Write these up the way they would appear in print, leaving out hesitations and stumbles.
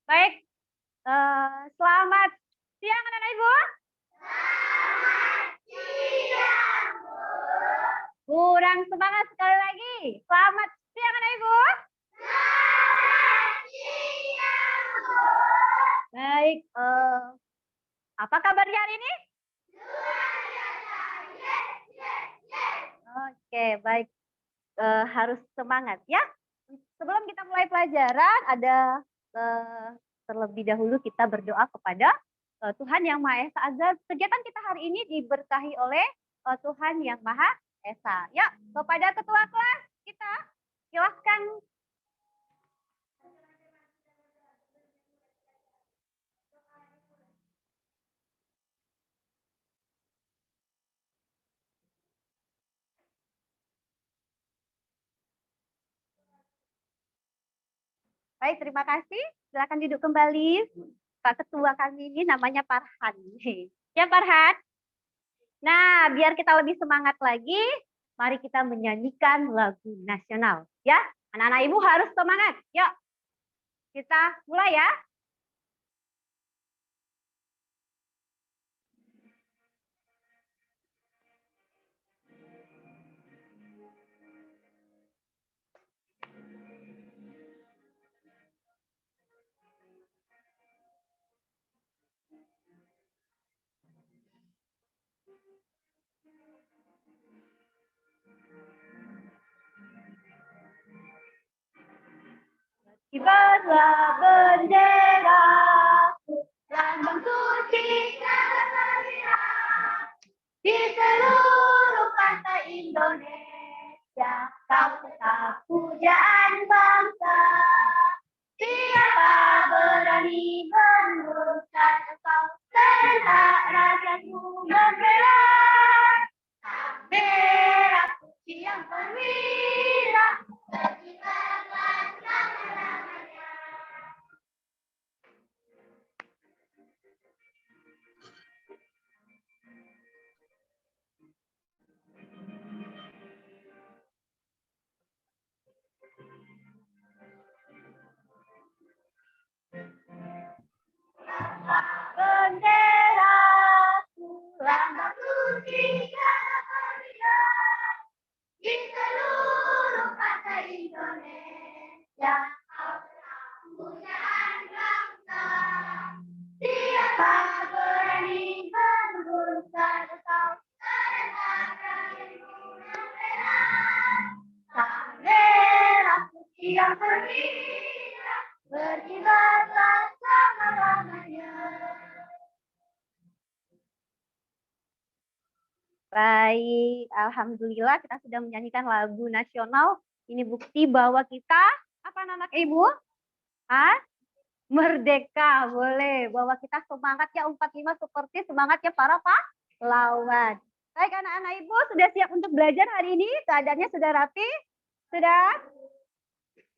Baik, selamat siang anak-anak Ibu. Kurang semangat sekali lagi. Selamat siang anak Ibu. Baik, apa kabarnya hari ini? Oke, baik. Harus semangat ya. Sebelum kita mulai pelajaran, ada terlebih dahulu kita berdoa kepada Tuhan Yang Maha Esa agar kegiatan kita hari ini diberkahi oleh Tuhan Yang Maha Esa. Ya, kepada ketua kelas kita silahkan. Baik, terima kasih. Silakan duduk kembali. Pak Ketua kami ini namanya Farhan. Ya Farhan. Nah, biar kita lebih semangat lagi, mari kita menyanyikan lagu nasional. Ya, anak-anak Ibu harus semangat. Yuk, kita mulai ya. Kibarlah bendera, lambang suci di seluruh pantai Indonesia. Kau tetap pujaan bangsa. Siapa berani meneruskan kau serentak rakyatmu membela. Merah putih yang perwira, berkibarlah selama-lamanya. Bendera, lambang suci Garuda, di seluruh pantai Indonesia, kau telah pujaan bangsa. Siapa berani menurunkan kau serentak rakyatmu membela. Sang merah putih yang perwira, berkibarlah selama-lamanya. Baik, alhamdulillah kita sudah menyanyikan lagu nasional. Ini bukti bahwa kita, apa anak-anak Ibu? Merdeka, boleh. Bahwa kita semangatnya 45 seperti semangatnya para pahlawan. Baik anak-anak Ibu, sudah siap untuk belajar hari ini? Keadaannya sudah rapi? Sudah?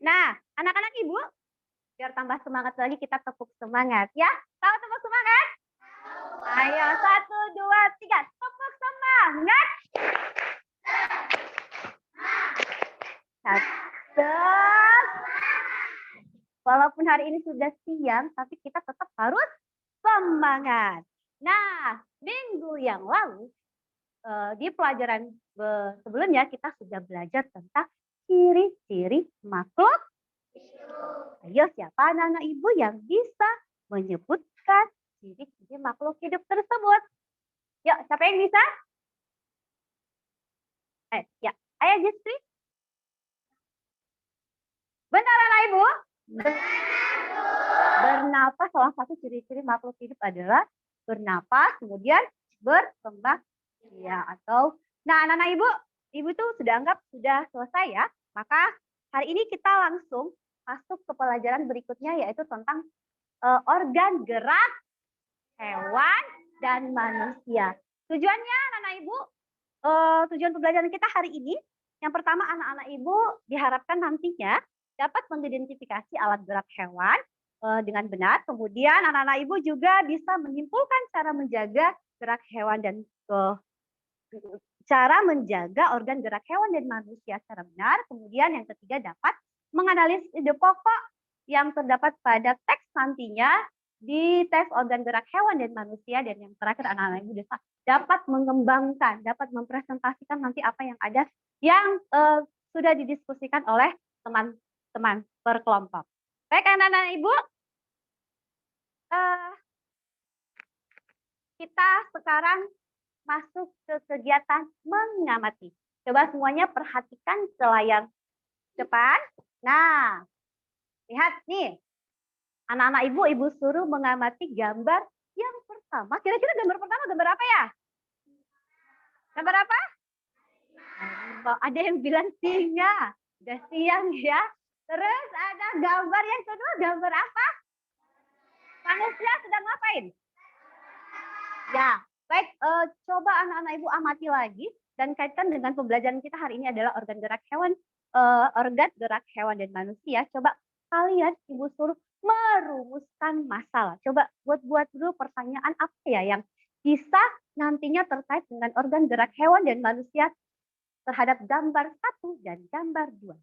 Nah, anak-anak Ibu, biar tambah semangat lagi kita tepuk semangat ya. Tahu tepuk semangat? Ayo, 1, 2, 3, tepuk semangat. Satu. Walaupun hari ini sudah siang, tapi kita tetap harus semangat. Nah, minggu yang lalu, di pelajaran sebelumnya kita sudah belajar tentang ciri-ciri makhluk. Ayo, siapa anak-anak Ibu yang bisa menyebutkan ciri-ciri makhluk hidup tersebut? Yuk, siapa yang bisa? Ya, ayo Justri. Benar anak Ibu? Bernapas, salah satu ciri-ciri makhluk hidup adalah bernapas, kemudian berkembang ya atau nah anak-anak Ibu tuh sudah anggap sudah selesai ya. Maka hari ini kita langsung masuk ke pelajaran berikutnya yaitu tentang organ gerak hewan dan manusia. Tujuannya anak-anak Ibu, tujuan pembelajaran kita hari ini yang pertama anak-anak Ibu diharapkan nantinya dapat mengidentifikasi alat gerak hewan dengan benar. Kemudian anak-anak Ibu juga bisa menyimpulkan cara menjaga gerak hewan dan cara menjaga organ gerak hewan dan manusia secara benar. Kemudian yang ketiga dapat menganalisis ide pokok yang terdapat pada teks nantinya di teks organ gerak hewan dan manusia, dan yang terakhir anak-anak ibu dapat mengembangkan, dapat mempresentasikan nanti apa yang ada yang sudah didiskusikan oleh teman-teman berkelompok. Baik anak-anak ibu, kita sekarang masuk ke kegiatan mengamati. Coba semuanya perhatikan ke layar depan. Nah, lihat nih. Anak-anak ibu suruh mengamati gambar yang pertama. Kira-kira gambar pertama gambar apa ya? Gambar apa? Ada yang bilang singa. Udah siang ya. Terus ada gambar yang kedua, gambar apa? Manusia sedang ngapain? Ya, baik. Coba anak-anak ibu amati lagi dan kaitkan dengan pembelajaran kita hari ini adalah organ gerak hewan, organ gerak hewan dan manusia. Coba kalian ibu suruh merumuskan masalah. Coba buat dulu pertanyaan apa ya yang bisa nantinya terkait dengan organ gerak hewan dan manusia terhadap gambar 1 dan gambar 2.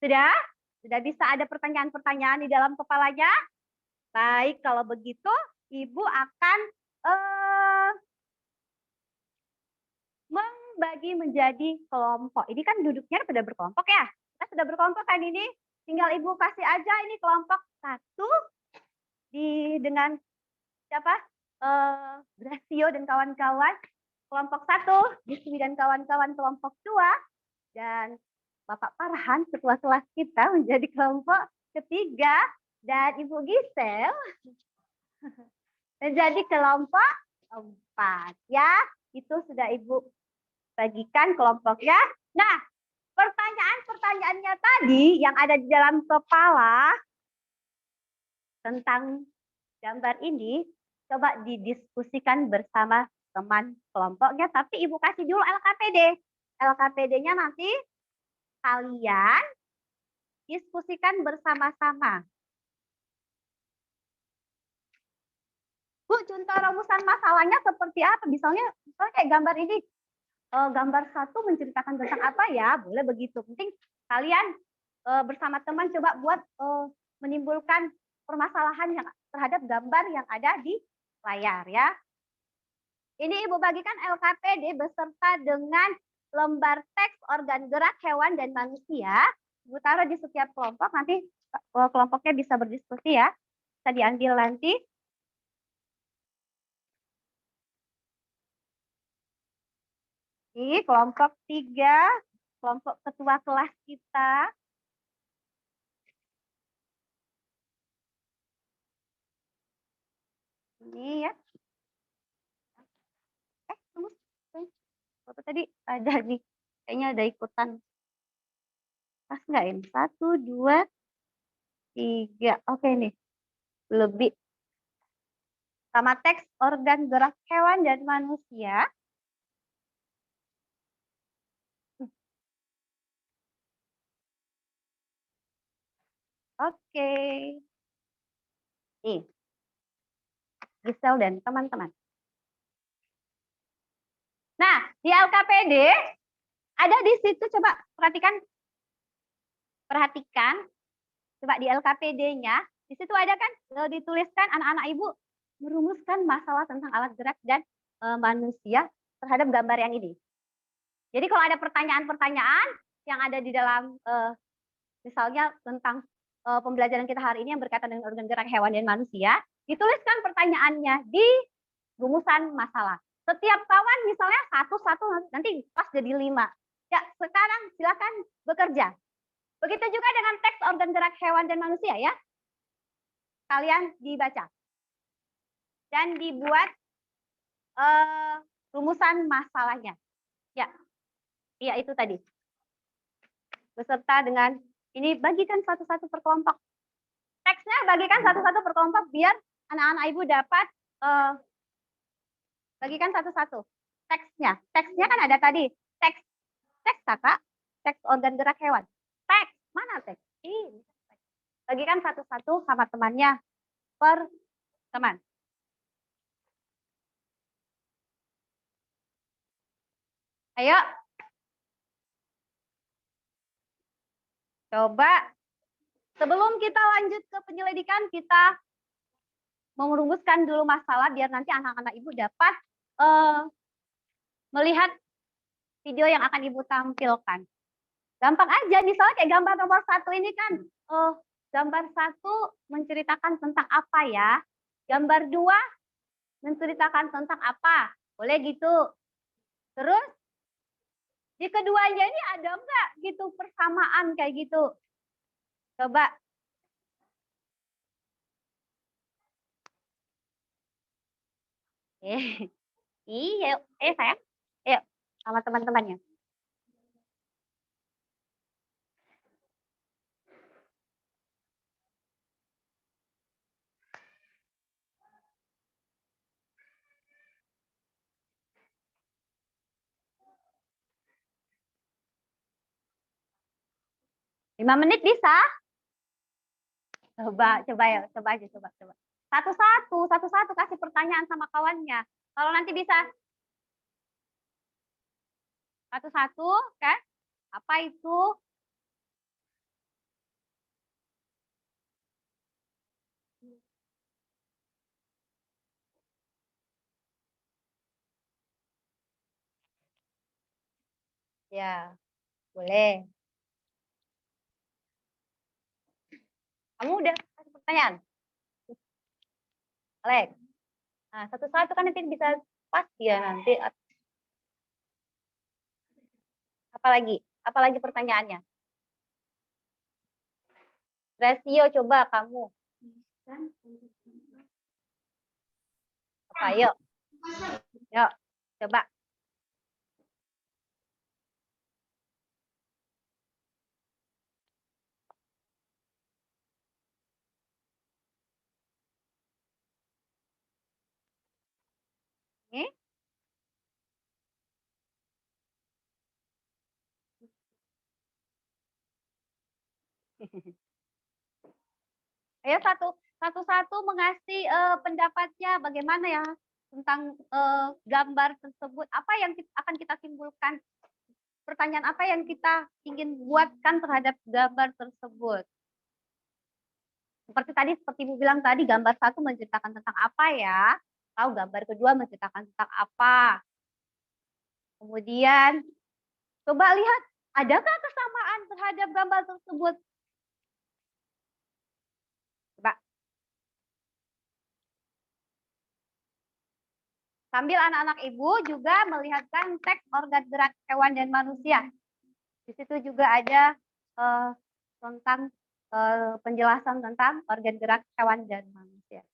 Sudah? Sudah bisa ada pertanyaan-pertanyaan di dalam kepalanya? Baik, kalau begitu ibu akan membagi menjadi kelompok. Ini kan duduknya sudah berkelompok ya. Kita sudah berkelompok kan ini. Tinggal ibu kasih aja ini kelompok 1 dengan siapa? Gracio dan kawan-kawan. Kelompok 1, Giswi dan kawan-kawan kelompok 2. Dan Bapak Farhan, ketua kelas kita menjadi kelompok 3. Dan Ibu Gisel menjadi kelompok 4. Ya, itu sudah Ibu bagikan kelompoknya. Nah, pertanyaan-pertanyaannya tadi yang ada di dalam kepala tentang gambar ini, coba didiskusikan bersama teman kelompoknya, tapi Ibu kasih dulu LKPD. LKPD-nya nanti kalian diskusikan bersama-sama. Bu, contoh rumusan masalahnya seperti apa? Misalnya kayak gambar ini, gambar 1 menceritakan tentang apa ya? Boleh begitu. Penting kalian bersama teman coba buat menimbulkan permasalahan yang terhadap gambar yang ada di layar ya. Ini Ibu bagikan LKPD beserta dengan lembar teks organ gerak hewan dan manusia. Ibu taruh di setiap kelompok, nanti kelompoknya bisa berdiskusi ya. Bisa diambil nanti. Ini kelompok 3, kelompok ketua kelas kita. Ini ya. Tunggu. Bapak tadi ada nih, kayaknya ada ikutan. Pas nggak ini? 1, 2, 3. Oke nih, lebih. Sama teks organ gerak hewan dan manusia. Oke. Nih, Gisel dan teman-teman. Nah, di LKPD ada di situ, coba perhatikan. Coba di LKPD-nya, di situ ada kan dituliskan anak-anak ibu merumuskan masalah tentang alat gerak dan manusia terhadap gambar yang ini. Jadi kalau ada pertanyaan-pertanyaan yang ada di dalam misalnya tentang pembelajaran kita hari ini yang berkaitan dengan organ gerak hewan dan manusia, dituliskan pertanyaannya di rumusan masalah. Setiap kawan misalnya satu-satu nanti pas jadi 5. Ya, sekarang silakan bekerja. Begitu juga dengan teks organ gerak hewan dan manusia ya. Kalian dibaca. Dan dibuat rumusan masalahnya. Ya. Iya, itu tadi. Beserta dengan ini bagikan satu-satu per kelompok. Teksnya bagikan satu-satu per kelompok biar anak-anak ibu dapat bagikan satu-satu. Teksnya kan ada tadi. Teks kakak, teks organ gerak hewan. Teks, mana teks? Ini. Bagikan satu-satu sama temannya per teman. Ayo. Coba Sebelum kita lanjut ke penyelidikan, kita merumuskan dulu masalah biar nanti anak-anak ibu dapat melihat video yang akan ibu tampilkan. Gampang aja, misalnya kayak gambar nomor 1 ini kan, gambar 1 menceritakan tentang apa ya? Gambar 2 menceritakan tentang apa? Boleh gitu. Terus di keduanya ini ada enggak gitu persamaan kayak gitu? Coba. Iya, sayang. Ayo, sama teman-temannya. Lima menit bisa? Coba ya, coba aja, coba. Satu-satu kasih pertanyaan sama kawannya. Kalau nanti bisa satu-satu, kan? Apa itu? Ya, boleh. Kamu udah kasih pertanyaan? Alex. Nah, satu-satu kan nanti bisa pas ya nanti. Apalagi? Apalagi pertanyaannya? Rasio coba kamu. Apa, yuk. Yuk, coba. Ini. Ayo satu-satu mengasih pendapatnya bagaimana ya tentang gambar tersebut. Apa yang akan kita simpulkan? Pertanyaan apa yang kita ingin buatkan terhadap gambar tersebut? Seperti tadi, seperti Ibu bilang tadi, gambar 1 menceritakan tentang apa ya? Atau gambar kedua menceritakan tentang apa? Kemudian, coba lihat, adakah kesamaan terhadap gambar tersebut? Coba. Sambil anak-anak ibu juga melihatkan teks organ gerak hewan dan manusia. Di situ juga ada tentang penjelasan tentang organ gerak hewan dan manusia.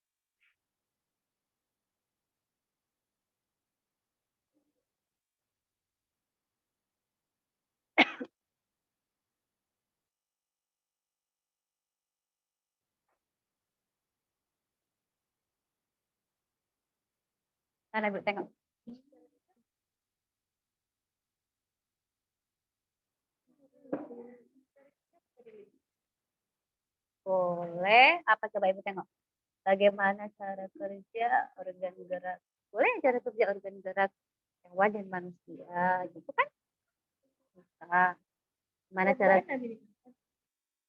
Nah, Ibu tengok. Boleh. Apa coba Ibu tengok? Bagaimana cara kerja organ gerak? Boleh cara kerja organ gerak hewan dan manusia, gitu kan? Bisa. Gimana cara?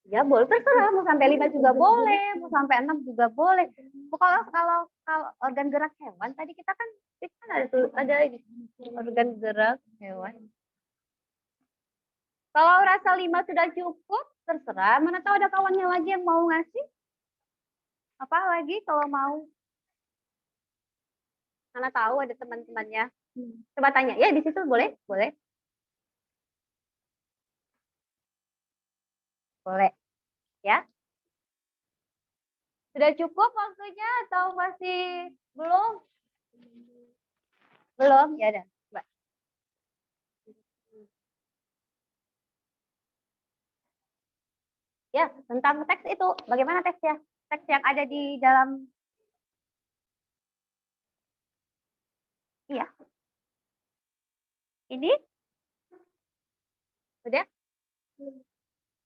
Ya boleh, terserah. Mau sampai 5 juga boleh, mau sampai 6 juga boleh. Kalau organ gerak hewan tadi kita kan ada ini, organ gerak hewan. Kalau rasa 5 sudah cukup, terserah. Mana tahu ada kawannya lagi yang mau ngasih. Apa lagi kalau mau? Mana tahu ada teman-temannya. Coba tanya. Ya di situ boleh, boleh. Boleh. Ya. Sudah cukup waktunya atau masih belum? Belum, ya udah. Coba. Ya, tentang teks itu. Bagaimana teksnya? Teks yang ada di dalam. Iya. Ini? Sudah?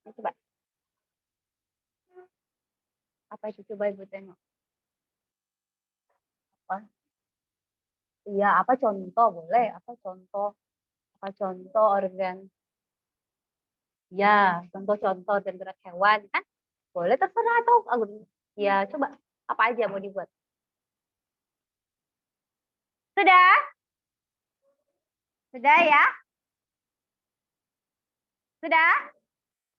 Ya, coba. Apa itu? Coba Ibu tengok. Apa? Iya, apa contoh? Boleh. Apa contoh? Apa contoh organ? Ya, contoh-contoh organ gerak hewan kan? Boleh terserah atau ya coba apa aja mau dibuat. Sudah? Sudah ya? Sudah?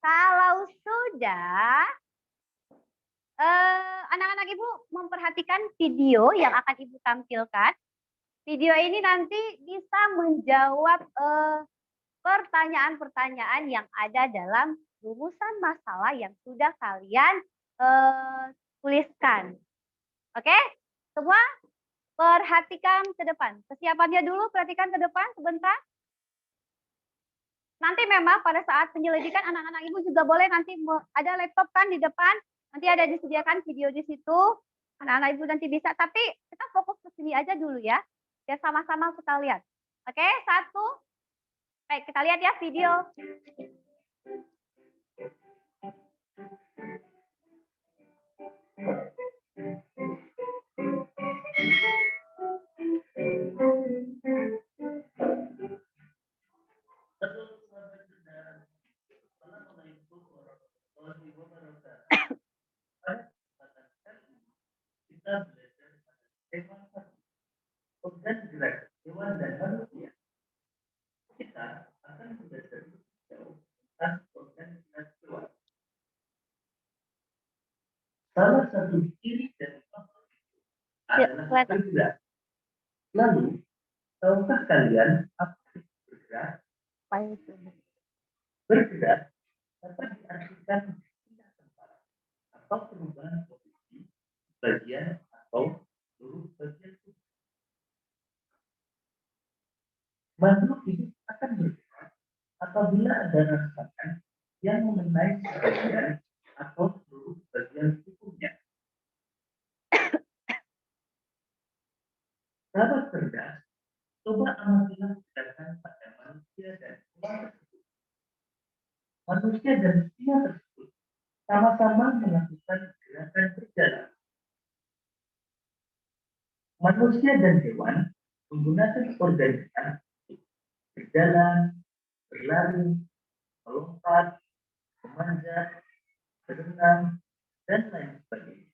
Kalau sudah, anak-anak Ibu memperhatikan video yang akan Ibu tampilkan. Video ini nanti bisa menjawab pertanyaan-pertanyaan yang ada dalam rumusan masalah yang sudah kalian tuliskan. Oke? Semua perhatikan ke depan. Kesiapannya dulu, perhatikan ke depan sebentar. Nanti memang pada saat penyelidikan anak-anak Ibu juga boleh nanti ada laptop kan di depan. Nanti ada disediakan video di situ. Anak-anak Ibu nanti bisa. Tapi kita fokus ke sini aja dulu ya. Biar sama-sama kita lihat. Oke, satu. Baik, kita lihat ya video. Kita belajar tema organ gerak hewan dan manusia. Kita akan belajar jauh tentang organ gerak hewan. Salah satu ciri dari makhluk itu adalah bergerak. Lalu, tahukah kalian apa itu bergerak? Bergerak dapat diartikan pindah tempat atau perubahan posisi, bagian atau seluruh bagian tubuh. Makhluk hidup akan bergerak apabila ada rangsangan yang mengenai sebagian atau seluruh bagian tubuhnya. Sahabat cerdas, coba amatilah tindakan pada manusia dan hewan tersebut. Manusia dan hewan tersebut sama-sama melakukan gerakan berjalan. Manusia dan hewan menggunakan organ gerak berjalan, berlari, melompat, memanjat, berenang, dan lain sebagainya.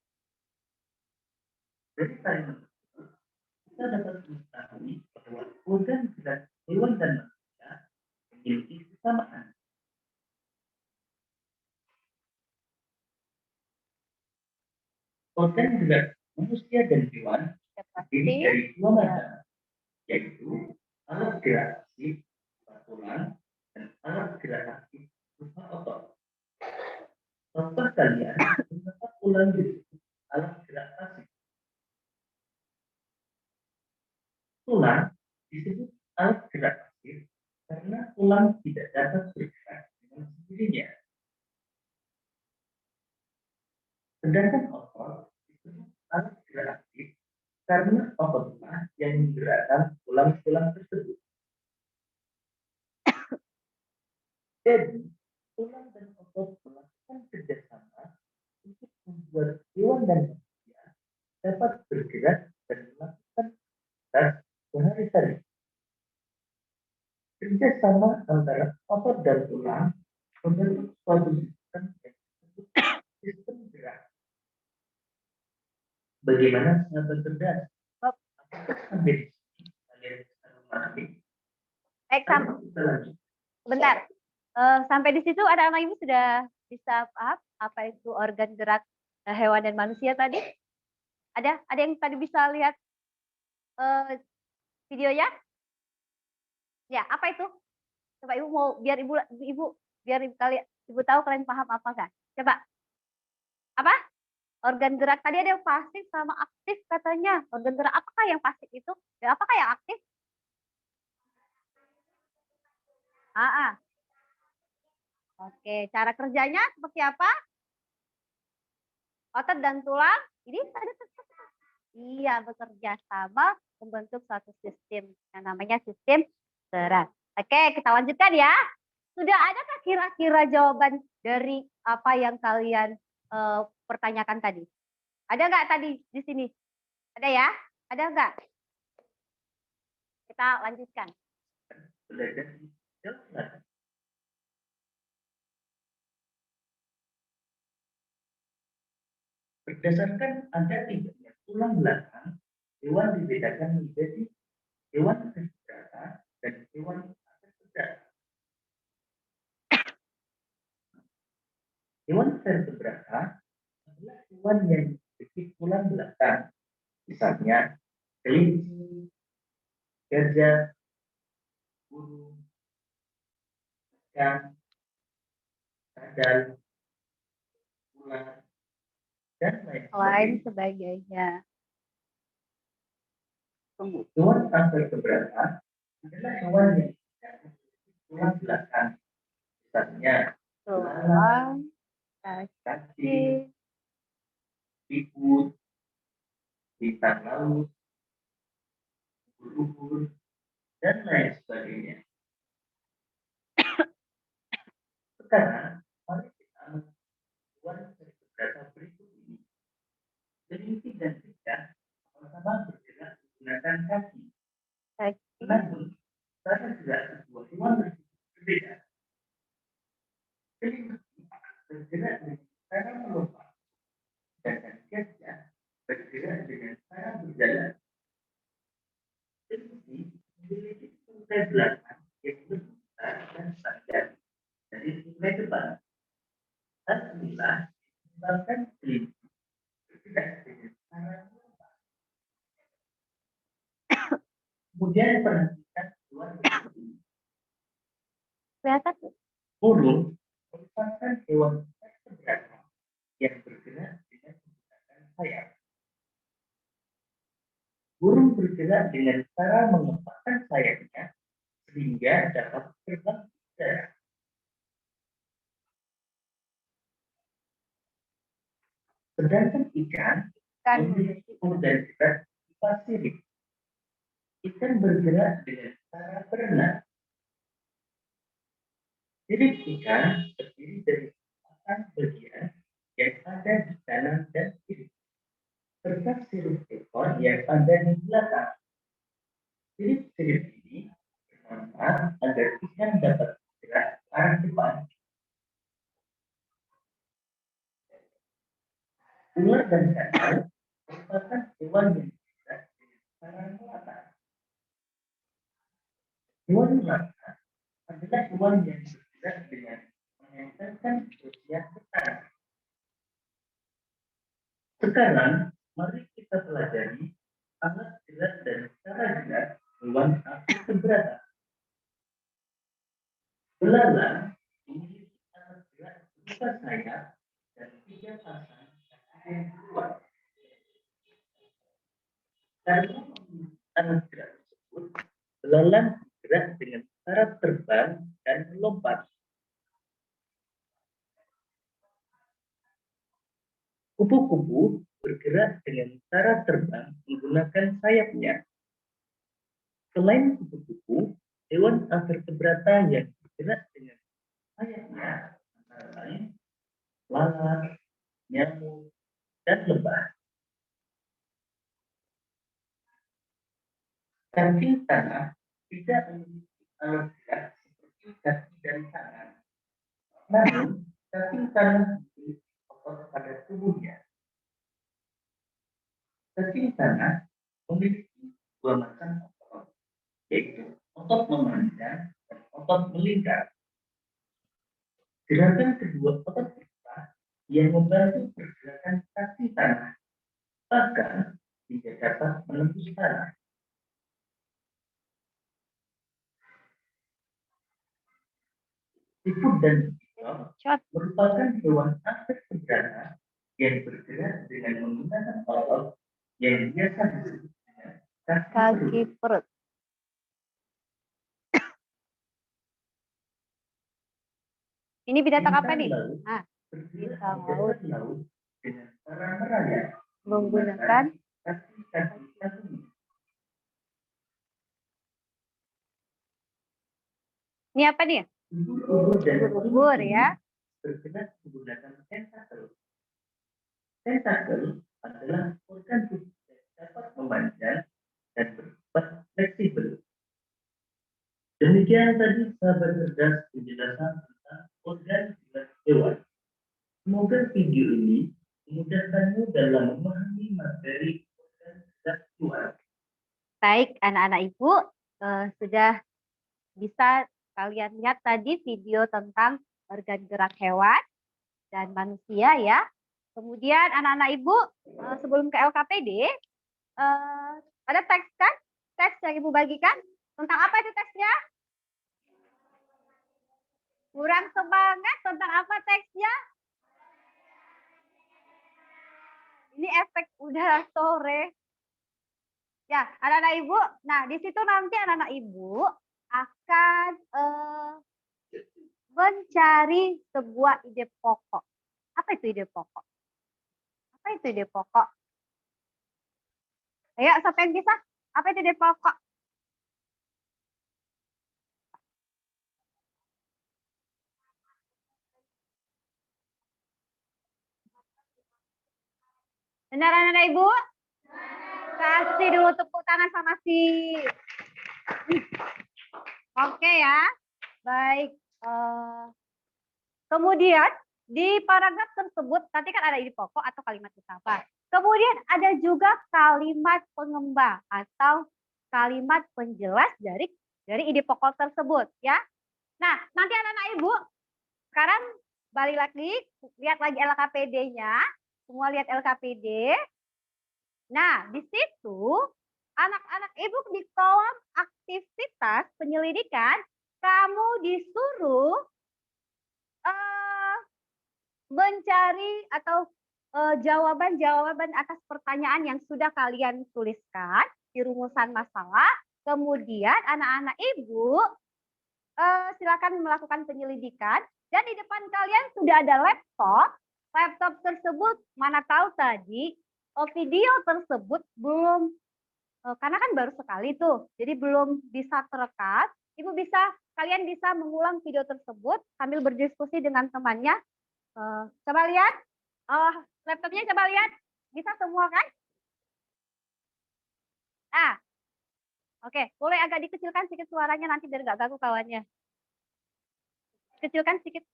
Dari kalimat tersebut, kita dapat mengetahui bahwa organ gerak hewan dan manusia memiliki kesamaan. Organ gerak manusia dan hewan terdiri dari dua macam, yaitu alat gerak aktif berupa tulang dan alat gerak aktif berupa otot. Contoh kalian mengapa tulang disebut alat gerak pasif? Tulang disebut alat gerak pasif karena tulang tidak dapat bergerak dengan sendirinya. Sedangkan otot disebut alat gerak aktif karena ototlah yang menggerakkan tulang-tulang tersebut. Jadi, tulang dan otot melakukan kerjasama untuk membuat hewan dan manusia dapat bergerak dan melakukan aktivitas sehari-hari. Kerjasama antara otot dan tulang membentuk suatu sistem yang disebut sistem gerak. Bagaimana sahabat cerdas? Apakah sampai di sini kalian bisa memahami? Baik, sebentar. Sampai di situ ada anak ibu sudah bisa paham apa itu organ gerak hewan dan manusia tadi? Ada yang tadi bisa lihat videonya? Ya, apa itu? Coba ibu mau biar ibu biar ibu tahu kalian paham apa enggak? Coba. Apa? Organ gerak tadi ada yang pasif sama aktif katanya. Organ gerak apakah yang pasif itu? Dan apakah yang aktif? Oke, cara kerjanya seperti apa? Otot dan tulang ini iya bekerja sama membentuk suatu sistem yang namanya sistem gerak. Oke, kita lanjutkan ya. Sudah adakah kira-kira jawaban dari apa yang kalian pertanyakan tadi? Ada nggak tadi di sini? Ada ya? Ada nggak? Kita lanjutkan. Berdasarkan ada tidaknya tulang belakang, hewan dibedakan menjadi hewan vertebrata dan hewan vertebrata. Hewan vertebrata adalah hewan yang memiliki tulang belakang, misalnya kelinci, gajah, burung, ikan, kadal, ular, dan lain sebagainya. Hewan vertebrata adalah hewan yang tidak memiliki tulang belakang, misalnya Tulang, kaki, kaki, bibir, bintang laut, ubur-ubur, dan lain sebagainya. Sekarang, mari kita hewan vertebrata berikut ini. Kelinci dan gajah sama-sama bergerak menggunakan kaki. Namun, cara gerak sebuah hewan berbeda. Kelinci bergerak dengan cara melompat, sedangkan gajah bergerak dengan cara berjalan. Kelinci memiliki tungkai belakang yang lebih besar dan panjang dari tungkai depan. Hal inilah menyebabkan kelinci bergerak dengan cara melompat. Kemudian perhatikan hewan berikut ini. kelihatan tuh. Burung merupakan hewan vertebrata yang bergerak dengan menggunakan sayap. Burung bergerak dengan cara mengepakkan sayapnya sehingga dapat terbang di udara. Sedangkan ikan memiliki organ gerak berupa sirip. Ikan bergerak dengan cara berenang. Sirip ikan terdiri dari 4 bagian yang ada di kanan dan kiri, serta sirip ekor yang ada di belakang. Sirip-sirip ini bermanfaat agar ikan dapat bergerak ke arah depan. Ular dan kadal merupakan hewan yang bergerak dengan cara melata. Hewan melata adalah hewan yang bergerak dengan menempelkan perutnya ke tanah. Sekarang, mari kita pelajari alat gerak dan cara gerak hewan vertebrata. Belalang memiliki alat gerak berupa sayap dan 3 pasang kaki yang kuat. Karena alat gerak tersebut, belalang bergerak dengan cara terbang dan melompat. Kupu-kupu bergerak dengan cara terbang menggunakan sayapnya. Selain kupu-kupu, hewan vertebrata yang bergerak dengan sayapnya antara lain lalat, nyamuk, dan lebah. Kaki tanah tidak memiliki alat gerak seperti kaki dan tangan. Namun, kaki tanah memiliki otot pada tubuhnya. Kaki tanah memiliki 2 macam otot, yaitu otot memanjang dan otot melingkar. Gerakan kedua otot itulah yang membantu pergerakan kaki tanah, bahkan hingga dapat menembus tanah. Siput dan kicot merupakan hewan vertebrata yang bergerak dengan menggunakan otot yang biasa disebut dengan kaki perut. Ini binatang apa nih? Bintang laut dengan cara merayap menggunakan kaki-kaki kakinya. Ini apa nih? Ubur-ubur ya. Bergerak menggunakan tentakel. Tentakel adalah organ tubuh yang dapat memanjang dan bersifat fleksibel. Demikian tadi sahabat cerdas penjelasan tentang organ gerak hewan. Semoga video ini memudahkanmu dalam memahami materi organisasi. Baik, anak-anak Ibu, sudah bisa kalian lihat tadi video tentang organ gerak hewan dan manusia ya. Kemudian anak-anak Ibu, sebelum ke LKPD, ada teks kan? Teks yang Ibu bagikan. Tentang apa itu teksnya? Kurang semangat. Tentang apa teksnya? Ini efek udah sore. Ya, anak-anak Ibu. Nah, di situ nanti anak-anak Ibu akan mencari sebuah ide pokok. Apa itu ide pokok? Apa itu ide pokok? Ayo, siapa yang bisa? Apa itu ide pokok? Benar anak-anak Ibu? Kasih dulu tepuk tangan sama si. Oke ya. Baik. Kemudian di paragraf tersebut nanti kan ada ide pokok atau kalimat utama. Kemudian ada juga kalimat pengembang atau kalimat penjelas dari ide pokok tersebut ya. Nah, nanti anak-anak Ibu sekarang balik lagi, lihat lagi LKPD-nya. Semua lihat LKPD. Nah, di situ anak-anak Ibu di kolom aktivitas penyelidikan, kamu disuruh mencari atau jawaban-jawaban atas pertanyaan yang sudah kalian tuliskan di rumusan masalah. Kemudian anak-anak Ibu silakan melakukan penyelidikan dan di depan kalian sudah ada laptop. Laptop tersebut mana tahu tadi video tersebut belum karena kan baru sekali tuh, jadi belum bisa terekam. Kalian bisa mengulang video tersebut sambil berdiskusi dengan temannya. Coba lihat, laptopnya coba lihat, bisa semua kan? Oke, boleh agak dikecilkan sedikit suaranya nanti biar nggak ganggu kawannya. Kecilkan sedikit.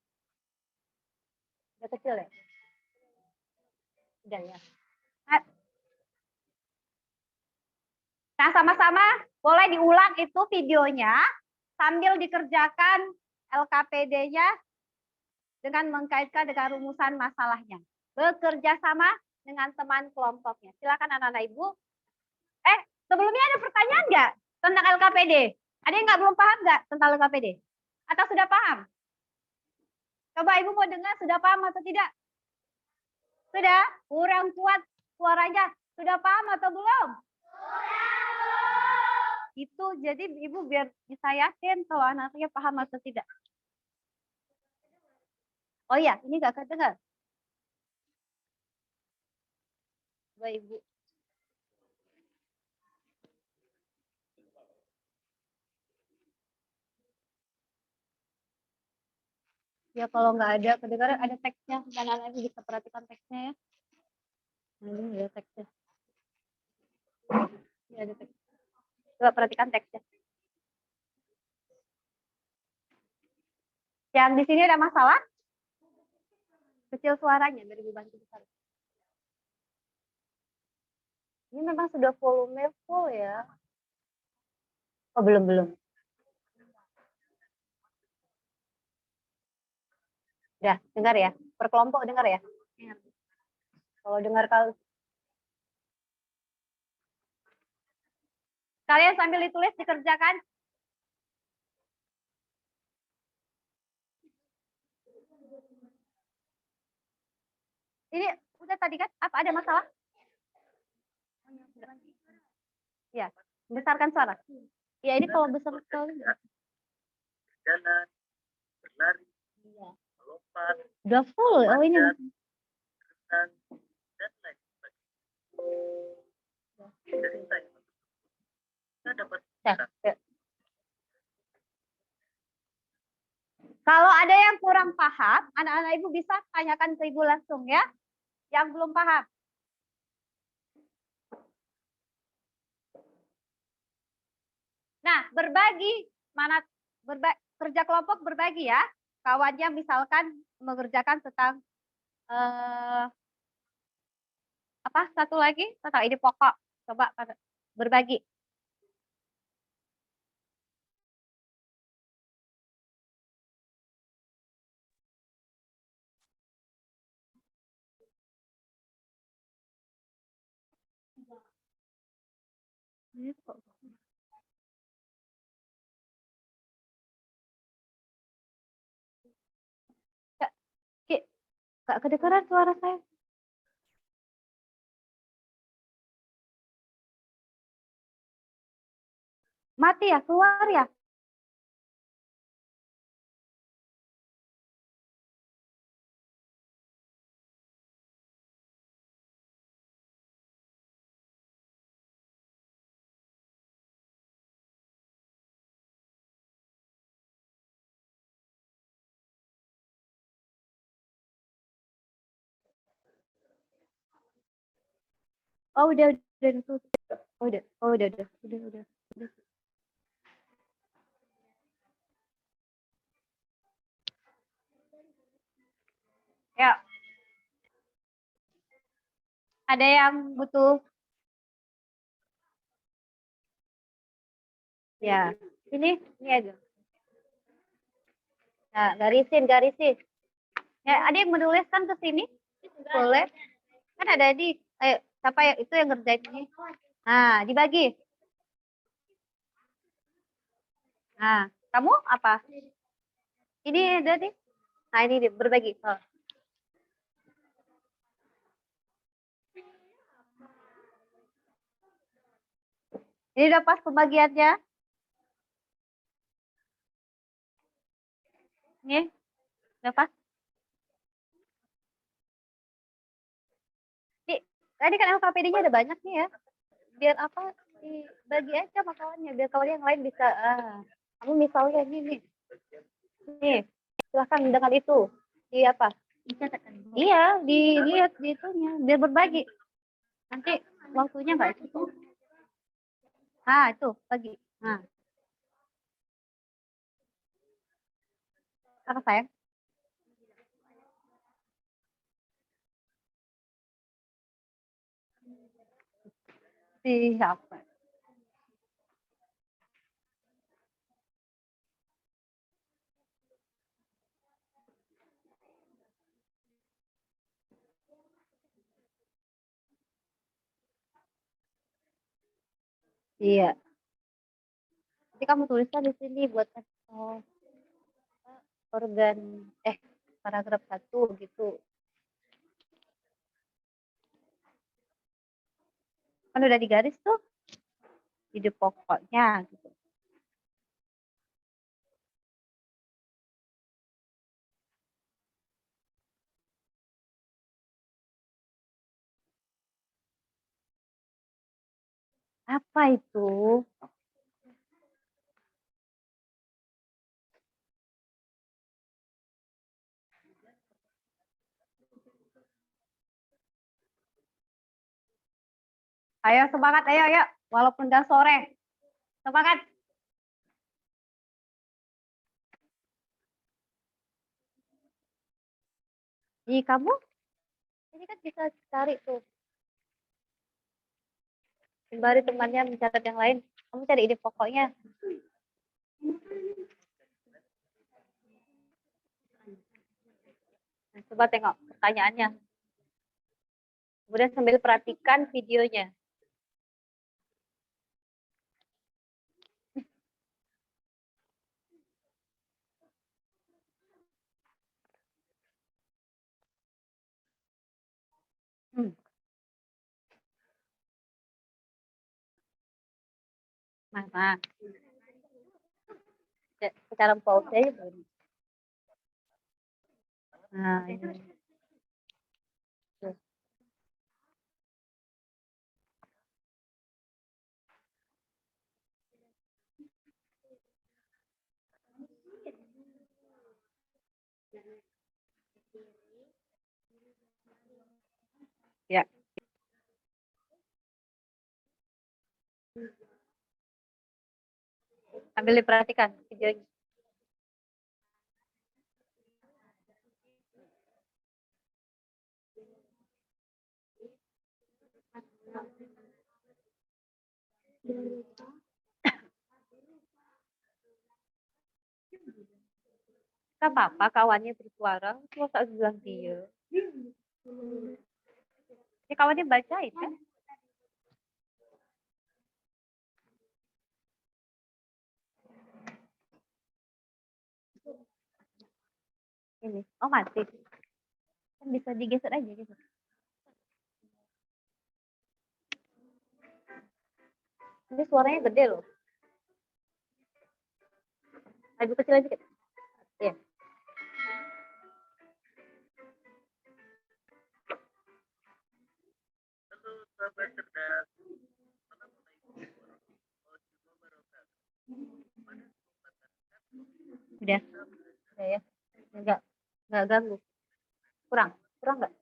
Udah kecil ya? Udah ya. Nah, sama-sama boleh diulang itu videonya sambil dikerjakan LKPD-nya dengan mengkaitkan dengan rumusan masalahnya. Bekerja sama dengan teman kelompoknya. Silakan anak-anak Ibu. Sebelumnya ada pertanyaan nggak tentang LKPD? Ada yang nggak belum paham nggak tentang LKPD? Atau sudah paham? Coba Ibu mau dengar sudah paham atau tidak? Sudah? Kurang kuat suaranya. Sudah paham atau belum? Itu jadi Ibu biar bisa yakin kalau anaknya paham atau tidak. Oh iya, ini nggak kedengar. Coba Ibu. Ya kalau nggak ada kedengaran ada teksnya, dan anak bisa perhatikan teksnya ya. Nah, ini ada teksnya. Ini ada teks. Coba perhatikan teksnya. Yang di sini ada masalah? Kecil suaranya biar Ibu bantu besar. Ini memang sudah volume full ya. Oh belum. Udah, dengar ya. Per kelompok dengar ya. Kalau dengar kalian sambil ditulis dikerjakan. Ini udah tadi kan? Apa ada masalah? Ya, besarkan suara. Ya ini kalau besar sekali. Jalan, berlari, melompat, Udah full. Oh ini. dan lain sebagainya. Kita dapat kalau ada yang kurang paham, anak-anak Ibu bisa tanyakan ke Ibu langsung ya. Yang belum paham. Nah, kerja kelompok berbagi ya. Kawannya misalkan mengerjakan tentang Apa satu lagi tentang ide pokok? Coba berbagi. Kak, Kak kedengeran suara saya? Mati ya, keluar ya? Oh udah tuh. Oh udah. Ya, ada yang butuh? Ya, ini aja. Nah, garisin. Ya, ada yang menuliskan ke sini? Boleh. Kan ada di, ayo, siapa ya itu yang ngerjain ini? Nah, dibagi. Nah, kamu apa? Ini ada nih. Nah, ini berbagi. Oh. Ini udah pas pembagiannya. Nih, udah pas. Nih, tadi kan LKPD-nya ada banyak nih ya. Biar apa? Dibagi aja makalannya. Biar kawan yang lain bisa. Kamu misalnya ini nih. Nih, silahkan dengan itu. Di apa? Iya, dilihat di itunya. Biar berbagi. Nanti waktunya nggak cukup. Nah, itu bagi. Nah, apa sayang? Siapa? Iya. Nanti kamu tuliskan di sini buat oh, organ paragraf 1 gitu. Kan udah digaris tuh ide pokoknya gitu. Apa itu? Ayo semangat, ayo. Walaupun udah sore. Semangat. Ih, kamu ini kan bisa cari tuh. Sembari temannya mencatat yang lain. Kamu cari ide pokoknya. Nah, coba tengok pertanyaannya. Kemudian sambil perhatikan videonya. Hmm. Nah. Secara pause aja baru. Nah, ini. Tuh. Ya. Sambil diperhatikan videonya. Gak apa-apa kawannya bersuara, cuma saat bilang dia. Ya kawannya bacain kan? Ini, oh mati. Kan bisa digeser aja gitu. Ini suaranya gede loh. Lebih kecil aja. Ya. Udah ya. Enggak ganggu. Kurang enggak?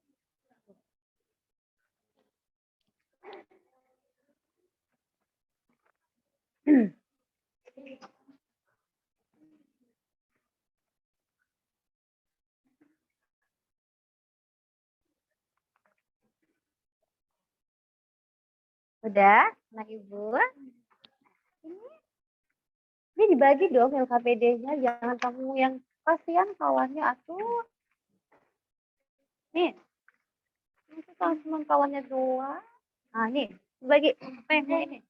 Udah, anak ibu. Ini dibagi dong LKPD-nya, jangan kamu yang kasihan kawannya atuh. Nih, itu kan cuma kawannya doang. Nah, nih, bagi ini.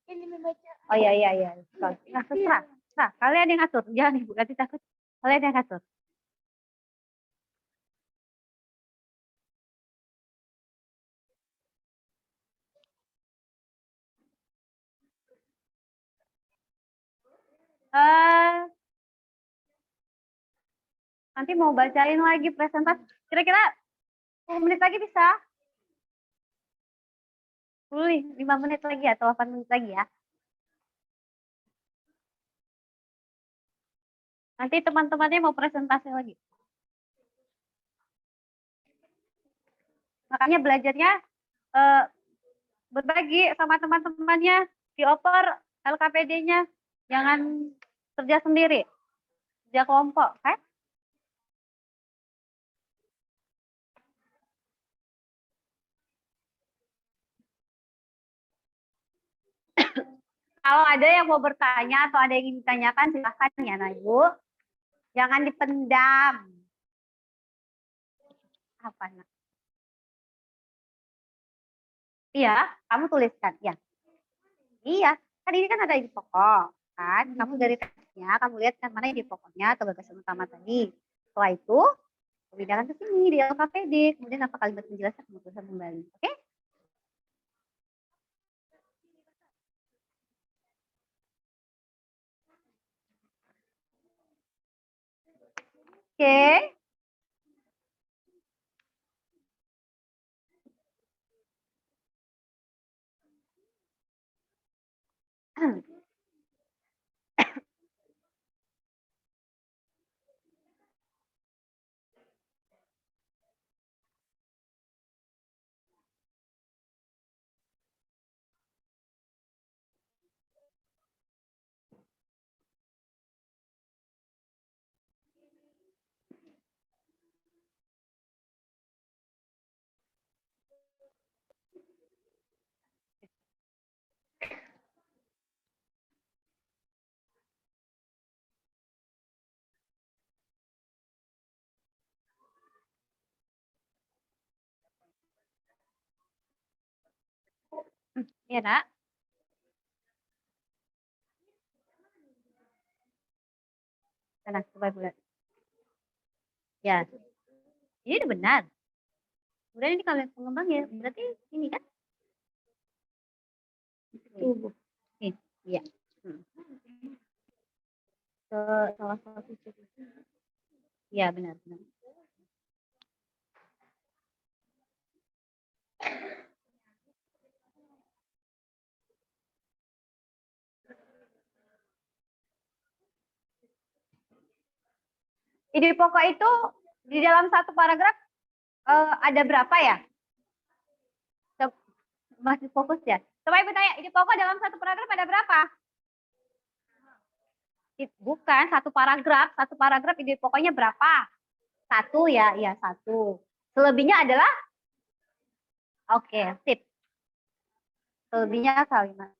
Oh iya. Nah, terserah. Nah, kalian yang atur, jangan ibu nanti takut. Kalian yang atur. Nanti mau bacain lagi presentasi. Kira-kira 10 menit lagi bisa? 5 menit lagi atau 8 menit lagi ya. Nanti teman-temannya mau presentasi lagi. Makanya belajarnya berbagi sama teman-temannya, dioper LKPD-nya. Jangan kerja sendiri, kerja kelompok, kan? Kalau ada yang mau bertanya atau ada yang ingin ditanyakan, silahkan ya, Nah, Ibu. Jangan dipendam. Apa, Nak? Iya, kamu tuliskan. Ya. Iya, kan ini kan ada ide pokok. Kan, kamu dari teksnya, kamu lihat kan mana ide pokoknya atau gagasan utama tadi. Setelah itu, pindahkan ke sini di LKPD. Kemudian apa kalimat penjelasan kamu tuliskan kembali. Oke? Oke. Ya, Nak. Nah, coba bulat. Ya, ini udah benar. Kemudian ini kalian pengembang ya, berarti ini kan? Tubuh. Iya. Ke salah satu titik. Iya, benar. Ide pokok itu di dalam satu paragraf ada berapa ya? Masih fokus ya? Coba Ibu tanya, ide pokok dalam satu paragraf ada berapa? Bukan, satu paragraf ide pokoknya berapa? Satu ya, ya satu. Selebihnya adalah? Oke, sip. Selebihnya kalimat.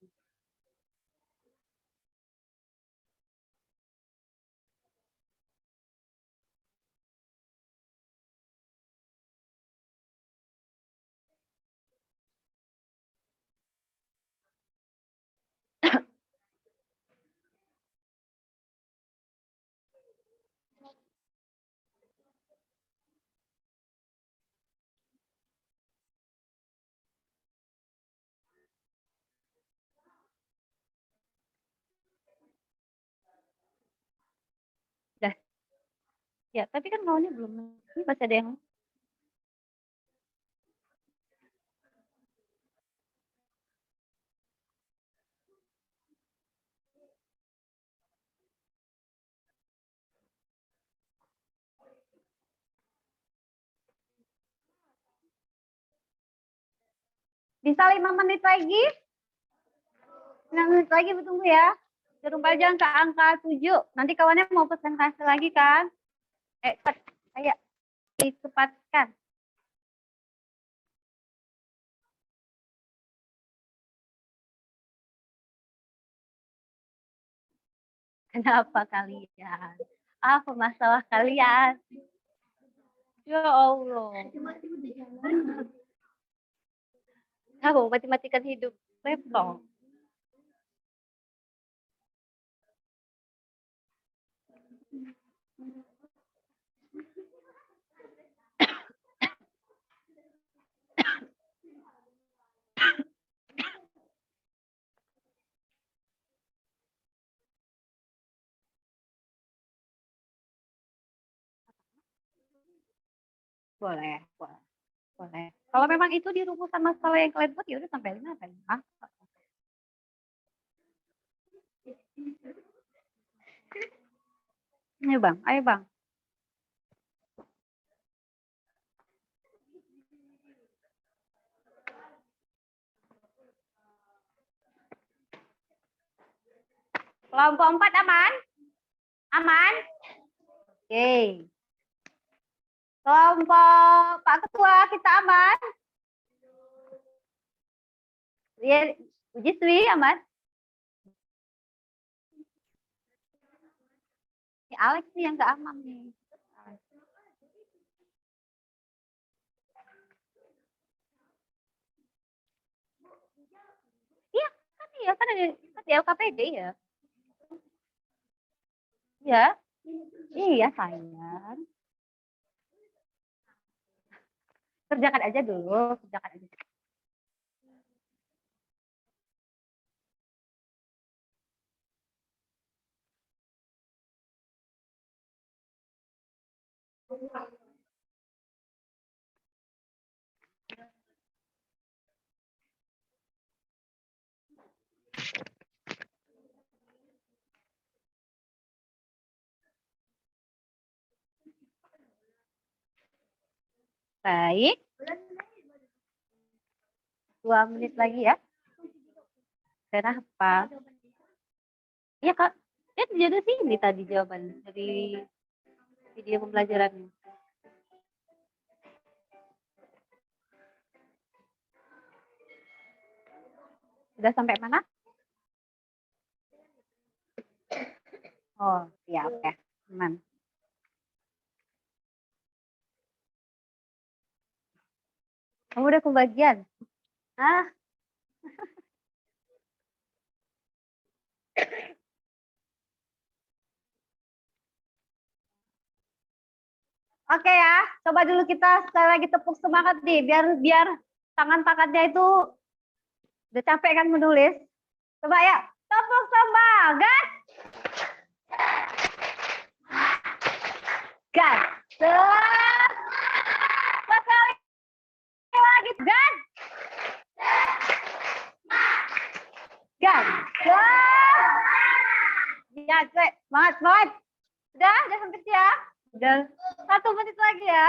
Ya, tapi kan maunya belum. Ini masih ada yang bisa 5 menit lagi. 5 menit lagi bertunggu ya. Jangan lupa jangan ke angka 7. Nanti kawannya mau presentasi lagi kan? Cepat. Ayo, dicepatkan. Kenapa kalian? Apa masalah kalian? Ya Allah. Tahu mati-matikan hidup. Laptop. Boleh, boleh. Boleh. Kalau memang itu di rumusan masalah yang kalian buat, ya udah sampai 5 sampai 5. Ayo Bang, ayo Bang. Kelompok 4 aman? Aman? Oke. Kelompok Pak Ketua kita aman? Ya, Uji Swi aman? Ya, Alex nih yang gak aman nih. Iya, kan di LKPD ya. Ya, iya sayang. Kerjakan aja dulu, kerjakan aja. Baik. 2 menit lagi ya. Kenapa? Iya Kak, dia ada sini tadi jawaban dari video pembelajarannya. Sudah sampai mana? Oh, siap ya. Aman. Kamu udah kebagian? Ah. Oke ya, coba dulu kita sekali lagi tepuk semangat nih, biar tangan-tangannya itu udah capek kan menulis. Coba ya, tepuk semangat. Gas. Sekali lagi, gas. Gas. Ya, semangat, semangat. Udah sampai siap. Udah 1 menit lagi ya.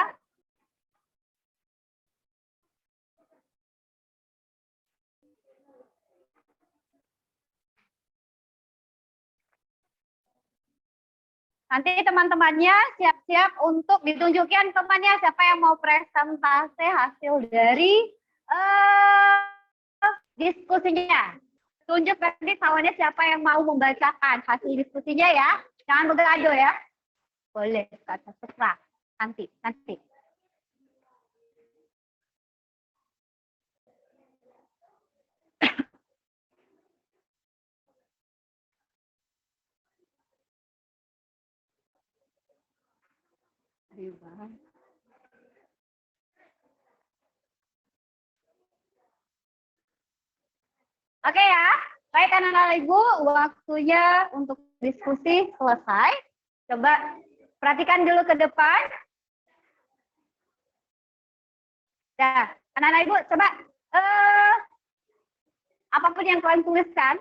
Nanti teman-temannya siap-siap untuk ditunjukkan temannya siapa yang mau presentasi hasil dari diskusinya. Tunjuk nanti kawannya siapa yang mau membacakan hasil diskusinya ya. Jangan bergaduh ya. Boleh, kata terserah. Nanti. Oke ya, baik anak-anak ibu, waktunya untuk diskusi selesai. Coba Perhatikan dulu ke depan. Nah, anak-anak ibu coba apapun yang kalian tuliskan,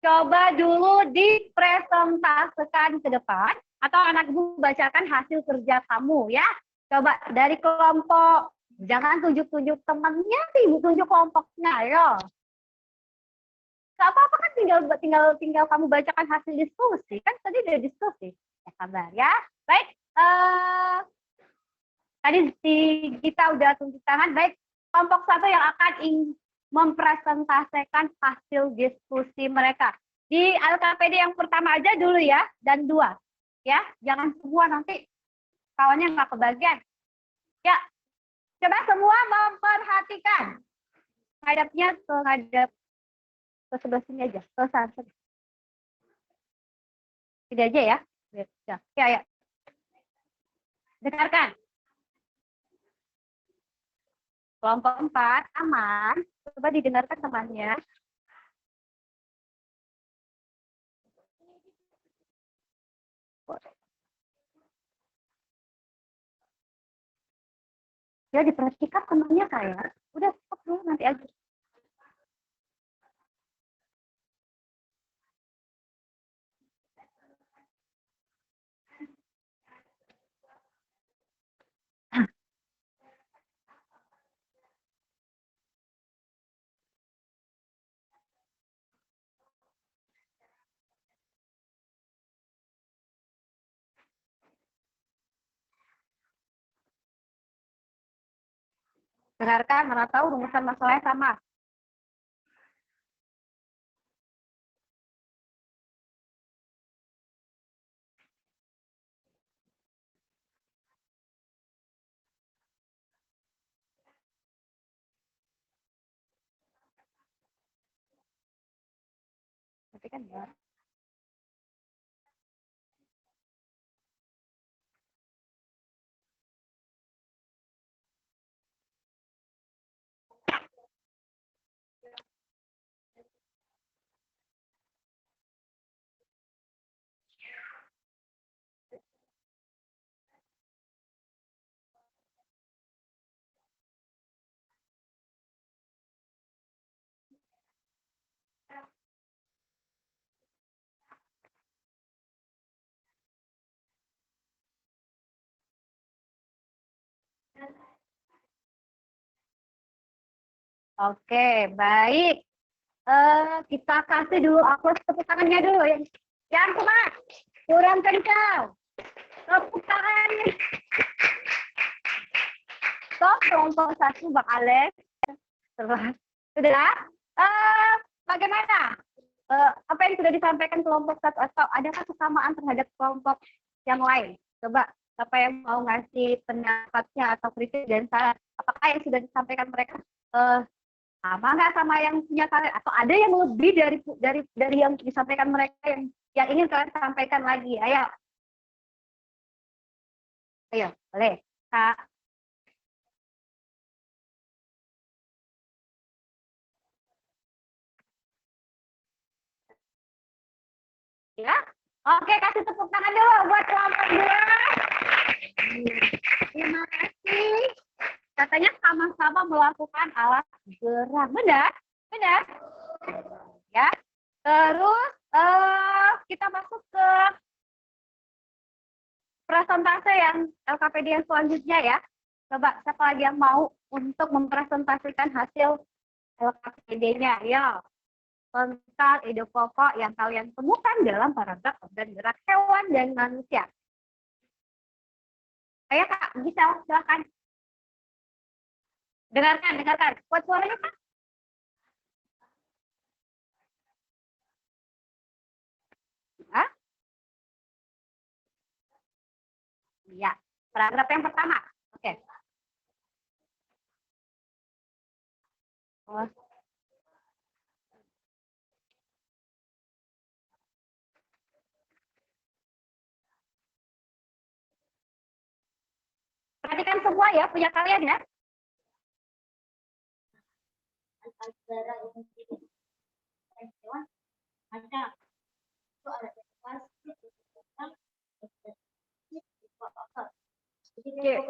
coba dulu dipresentasikan ke depan atau anak ibu bacakan hasil kerja kamu ya. Coba dari kelompok, jangan tunjuk-tunjuk temannya, ibu tunjuk kelompoknya ya. Gak apa-apa kan tinggal kamu bacakan hasil diskusi kan tadi udah diskusi. Ya sabar ya. Baik, tadi kita udah tunjuk tangan. Baik, kelompok satu yang akan mempresentasikan hasil diskusi mereka. Di LKPD yang pertama aja dulu ya, dan 2. Ya, jangan semua nanti kawannya nggak kebagian. Ya, coba semua memperhatikan. Ngadapnya ke sebelah sini aja, ke sana. Tidak aja ya. Ya. Dengarkan. Kelompok 4 aman. Coba didengarkan temannya. Ya diperhatikan temannya kayak. Udah stop dulu nanti aja. Dengarkan, mana tahu rumusan masalahnya sama. Tapi kan ya. Oke, baik. Kita kasih dulu aplaus tepuk tangannya dulu. Yang kemas, kurang kencang. Tepuk tangannya. Stop, kelompok 1 Bang Alex. Sudah? Bagaimana? Apa yang sudah disampaikan kelompok 1 atau adakah kesamaan terhadap kelompok yang lain? Coba, siapa yang mau ngasih pendapatnya atau kritik dan saran? Apakah yang sudah disampaikan mereka sama nggak sama yang punya kalian? Atau ada yang lebih dari yang disampaikan mereka yang ingin kalian sampaikan lagi? Ayo, boleh. Kak. Ya, oke, kasih tepuk tangan dulu buat kelompok 2. Terima kasih. Katanya sama-sama melakukan alat gerak. Benar? Benar? Ya. Terus kita masuk ke presentase yang LKPD yang selanjutnya ya. Coba siapa lagi yang mau untuk mempresentasikan hasil LKPD-nya? Ya. Tentang ide pokok yang kalian temukan dalam paragraf organ gerak hewan dan manusia. Ayo Kak, bisa silakan. Dengarkan. Kuat suaranya Kak. Hah? Iya, paragraf yang pertama. Oke. Oh. Perhatikan semua ya, punya kalian ya. Oke.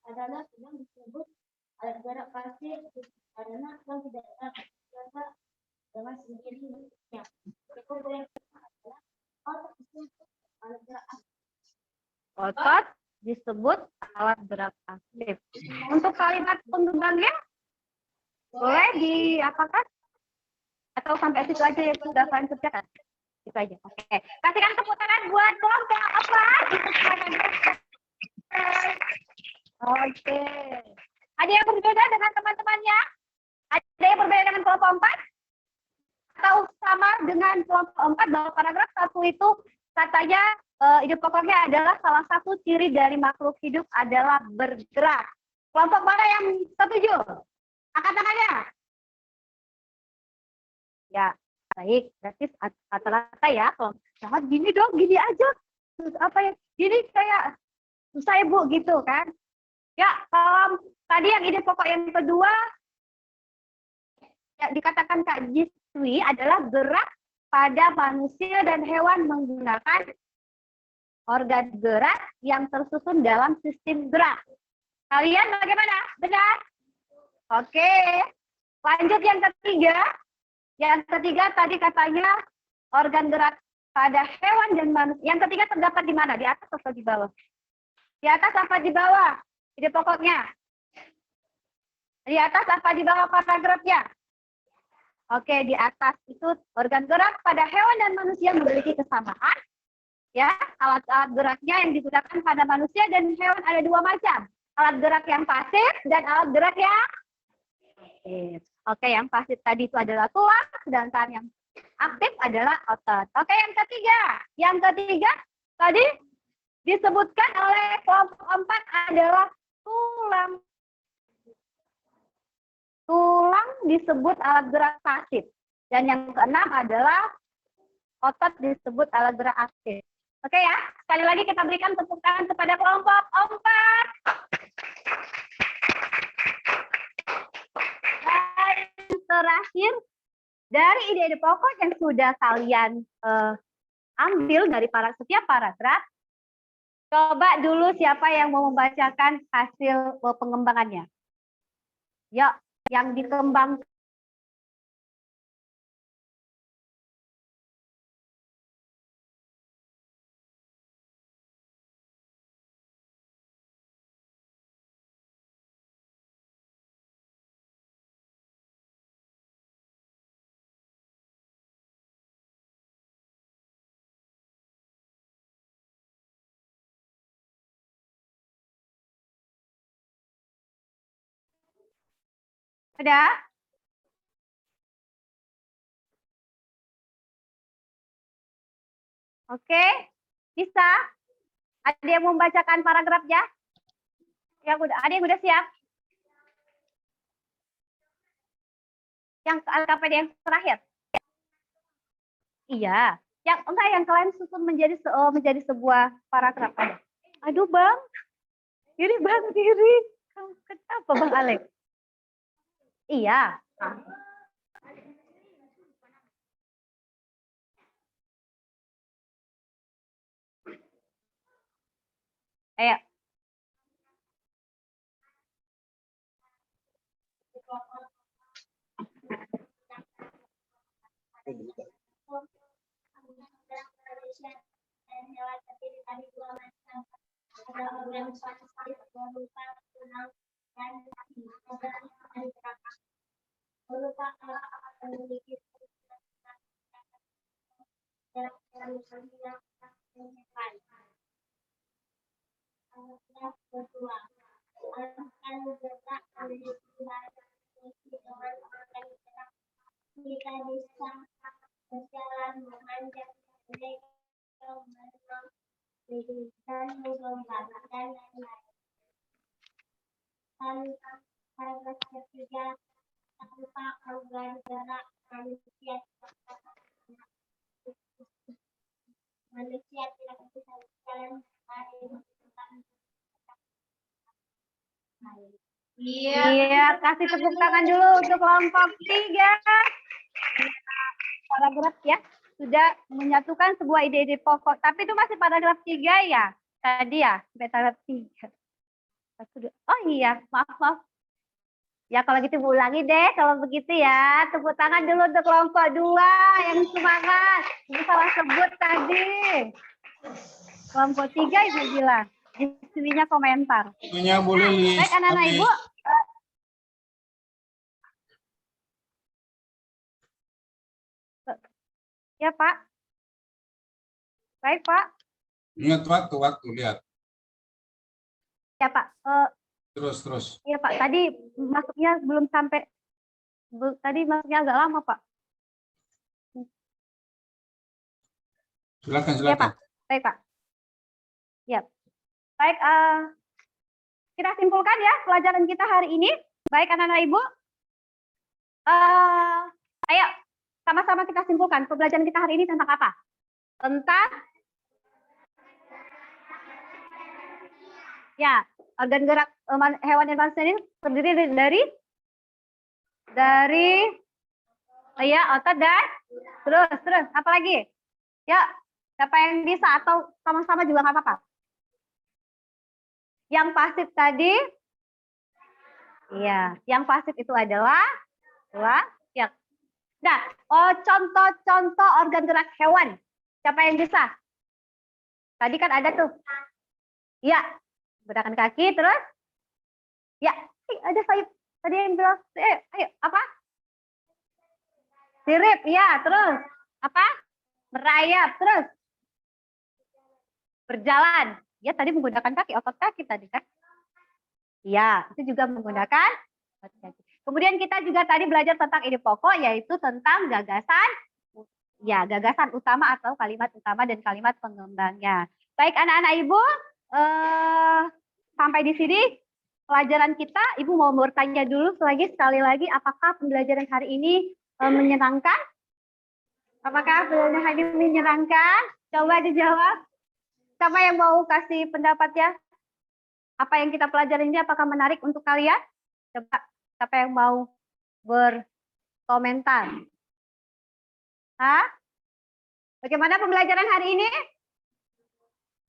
Adalah yang disebut alat gerak pasif adalah yang tidak dapat dengan sendirinya. Kemudian adalah otot disebut alat gerak aktif. Otot disebut alat gerak aktif. Untuk kalimat penggembangnya boleh diapakan? Atau sampai situ aja yang sudah kalian kerjakan? Itu aja. Oke. Kasihkan tepuk tangan buat kelompok apa? Oke. Ada yang berbeda dengan teman-temannya? Ada yang berbeda dengan kelompok 4? Atau sama dengan kelompok 4 bahwa paragraf 1 itu katanya ide pokoknya adalah salah satu ciri dari makhluk hidup adalah bergerak. Kelompok mana yang setuju? Angkat tangannya. Ya, baik. Berarti rata-rata ya. Jangan gini dong, gini aja. Terus apa ya? Gini kayak susah ibu gitu kan? Ya, kalau tadi yang ide pokok yang kedua ya, dikatakan Kak Jiswi adalah gerak pada manusia dan hewan menggunakan organ gerak yang tersusun dalam sistem gerak. Kalian bagaimana? Benar? Oke. Lanjut yang ketiga. Yang ketiga tadi katanya organ gerak pada hewan dan manusia. Yang ketiga terdapat di mana? Di atas atau di bawah? Di atas apa di bawah? Ide pokoknya. Di atas apa di bawah paragrafnya? Oke, di atas itu organ gerak pada hewan dan manusia memiliki kesamaan. Ya, alat-alat geraknya yang digunakan pada manusia dan hewan ada dua macam. Alat gerak yang pasif dan alat gerak yang aktif. Oke, yang pasif tadi itu adalah tulang, sedangkan yang aktif adalah otot. Oke, yang ketiga. Yang ketiga tadi disebutkan oleh kelompok 4 adalah tulang. Tulang disebut alat gerak pasif. Dan yang keenam adalah otot disebut alat gerak aktif. Oke ya, sekali lagi kita berikan tepuk tangan kepada kelompok 4. Dan terakhir, dari ide-ide pokok yang sudah kalian ambil dari setiap paragraf, coba dulu siapa yang mau membacakan hasil pengembangannya. Yuk, yang dikembangkan. Ada? Oke, bisa? Ada yang mau membacakan paragrafnya? Ada yang udah siap? Yang LKPD yang terakhir? Iya. Yang enggak, yang kalian susun menjadi sebuah paragraf. Aduh Bang, ini Bang Diri. Kenapa Bang Alex? Iya. Ayo. Kita bisa berjalan memanjat dan melompat dan lain-lain. Paragraf ketiga, tanpa organ gerak manusia tidak bisa berjalan Iya, kasih tepuk tangan dulu untuk kelompok 3. Paragraf ya, sudah menyatukan sebuah ide-ide pokok. Tapi itu masih paragraf 3 ya? Tadi ya, sampai paragraf 3. Satu, dua. Oh iya, maaf, maaf. Ya kalau gitu ulangi deh, kalau begitu ya. Tepuk tangan dulu untuk kelompok 2 yang semangat. Ibu salah sebut tadi. Kelompok 3 Ibu bilang. Istrinya komentar. Punya boleh list. Baik anak-anak Ibu. Ya Pak. Baik Pak. Ingat waktu lihat. Ya Pak. Terus. Iya Pak. Tadi masuknya belum sampai. Tadi masuknya agak lama Pak. Silakan. Ya Pak. Baik Pak. Ya. Baik. Kita simpulkan ya pelajaran kita hari ini. Baik anak-anak Ibu. Ayo sama-sama kita simpulkan pembelajaran kita hari ini tentang apa? Tentang ya organ gerak hewan dan manusia ini terdiri dari ya otot dan terus apa lagi? Ya siapa yang bisa atau sama-sama juga nggak apa-apa. Yang pasif tadi, ya yang pasif itu adalah ya. Nah, contoh-contoh organ gerak hewan. Siapa yang bisa? Tadi kan ada tuh. Ya, gerakan kaki terus. Ya, ada sayap. Tadi yang bilang, ayo apa? Sirip, ya, terus apa? Merayap, terus berjalan. Ya, tadi menggunakan kaki, otot kaki tadi kan. Ya, itu juga menggunakan otot kaki. Kemudian kita juga tadi belajar tentang ide pokok, yaitu tentang gagasan utama atau kalimat utama dan kalimat pengembangnya. Baik anak-anak Ibu, sampai di sini pelajaran kita. Ibu mau bertanya dulu sekali lagi, apakah pembelajaran hari ini menyenangkan? Apakah pembelajaran hari ini menyenangkan? Coba dijawab. Siapa yang mau kasih pendapat ya? Apa yang kita pelajari ini apakah menarik untuk kalian? Coba, siapa yang mau berkomentar? Hah? Bagaimana pembelajaran hari ini?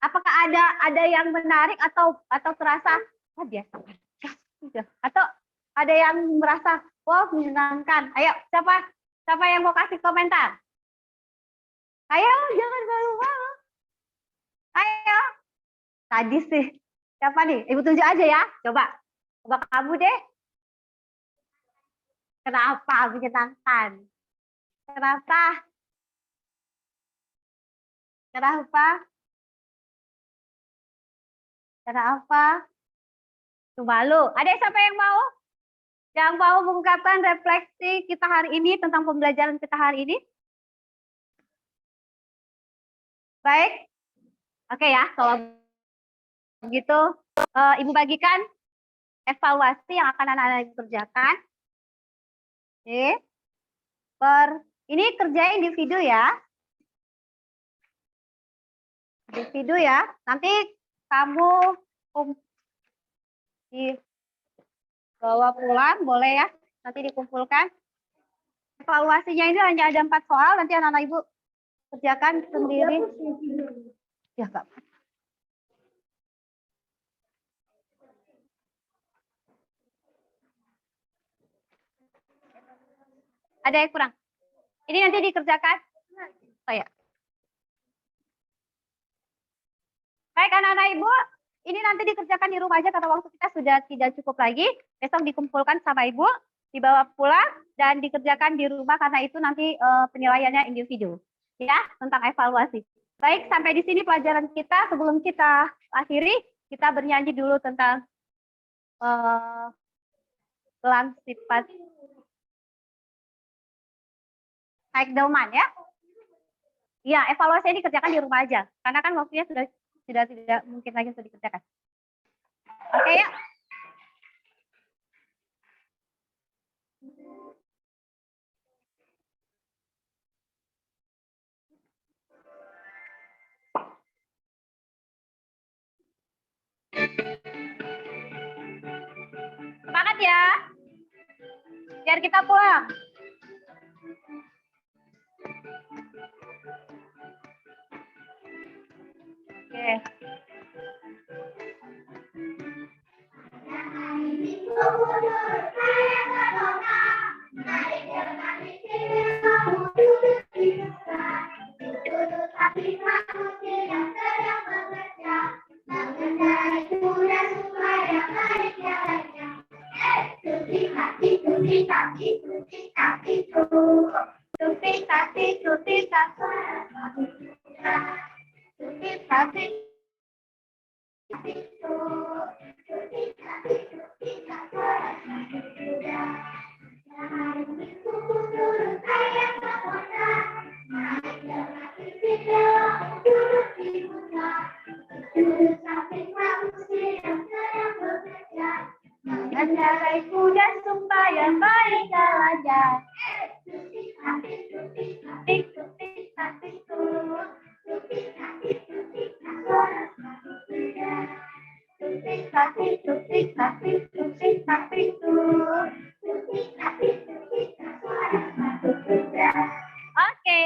Apakah ada yang menarik atau terasa biasa aja? Atau ada yang merasa wow menyenangkan? Ayo, siapa yang mau kasih komentar? Ayo, jangan malu-malu. Ayo. Tadi sih. Siapa nih? Ibu tunjuk aja ya. Coba kamu deh. Kenapa menyenangkan? Kenapa? Malu. Ada siapa yang mau? Yang mau mengungkapkan refleksi kita hari ini tentang pembelajaran kita hari ini? Baik. Oke ya, kalau begitu Ibu bagikan evaluasi yang akan anak-anak kerjakan. Oke. Ini kerjain individu ya. Individu ya. Nanti kamu dibawa pulang, boleh ya. Nanti dikumpulkan. Evaluasinya ini hanya ada 4 soal. Nanti anak-anak Ibu kerjakan sendiri. Ya, Kak. Ada yang kurang? Ini nanti dikerjakan. Oh ya. Baik anak-anak Ibu, ini nanti dikerjakan di rumah aja karena waktu kita sudah tidak cukup lagi. Besok dikumpulkan sama Ibu, dibawa pulang dan dikerjakan di rumah karena itu nanti penilaiannya individu. Ya, tentang evaluasi. Baik, sampai di sini pelajaran kita. Sebelum kita akhiri, kita bernyanyi dulu tentang gelang sifat Ekdelman ya. Ya, evaluasi ini dikerjakan di rumah aja. Karena kan waktunya sudah tidak mungkin lagi untuk dikerjakan. Oke ya. Semangat ya. Biar kita pulang. Oke. Mengendarai kuda supaya baik jalan. Oke.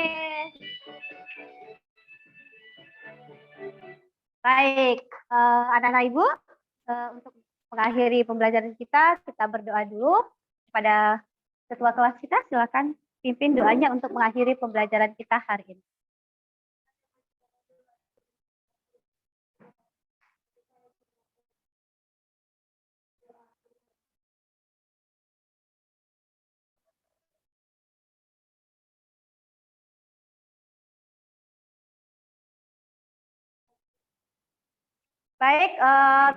Baik, anak-anak ibu, untuk mengakhiri pembelajaran kita berdoa dulu kepada ketua kelas kita. Silakan pimpin doanya untuk mengakhiri pembelajaran kita hari ini. Baik,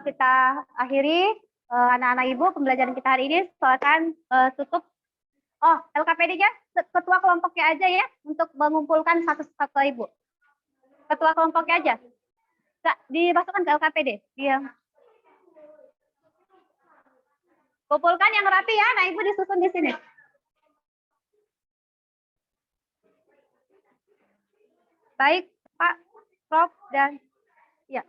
kita akhiri anak-anak ibu pembelajaran kita hari ini. Silakan tutup. Oh, LKPD-nya ketua kelompoknya aja ya untuk mengumpulkan satu-satu ibu. Ketua kelompoknya aja. Nggak dimasukkan ke LKPD. Iya. Kumpulkan yang rapi ya, anak ibu disusun di sini. Baik, Pak, Prof, dan ya.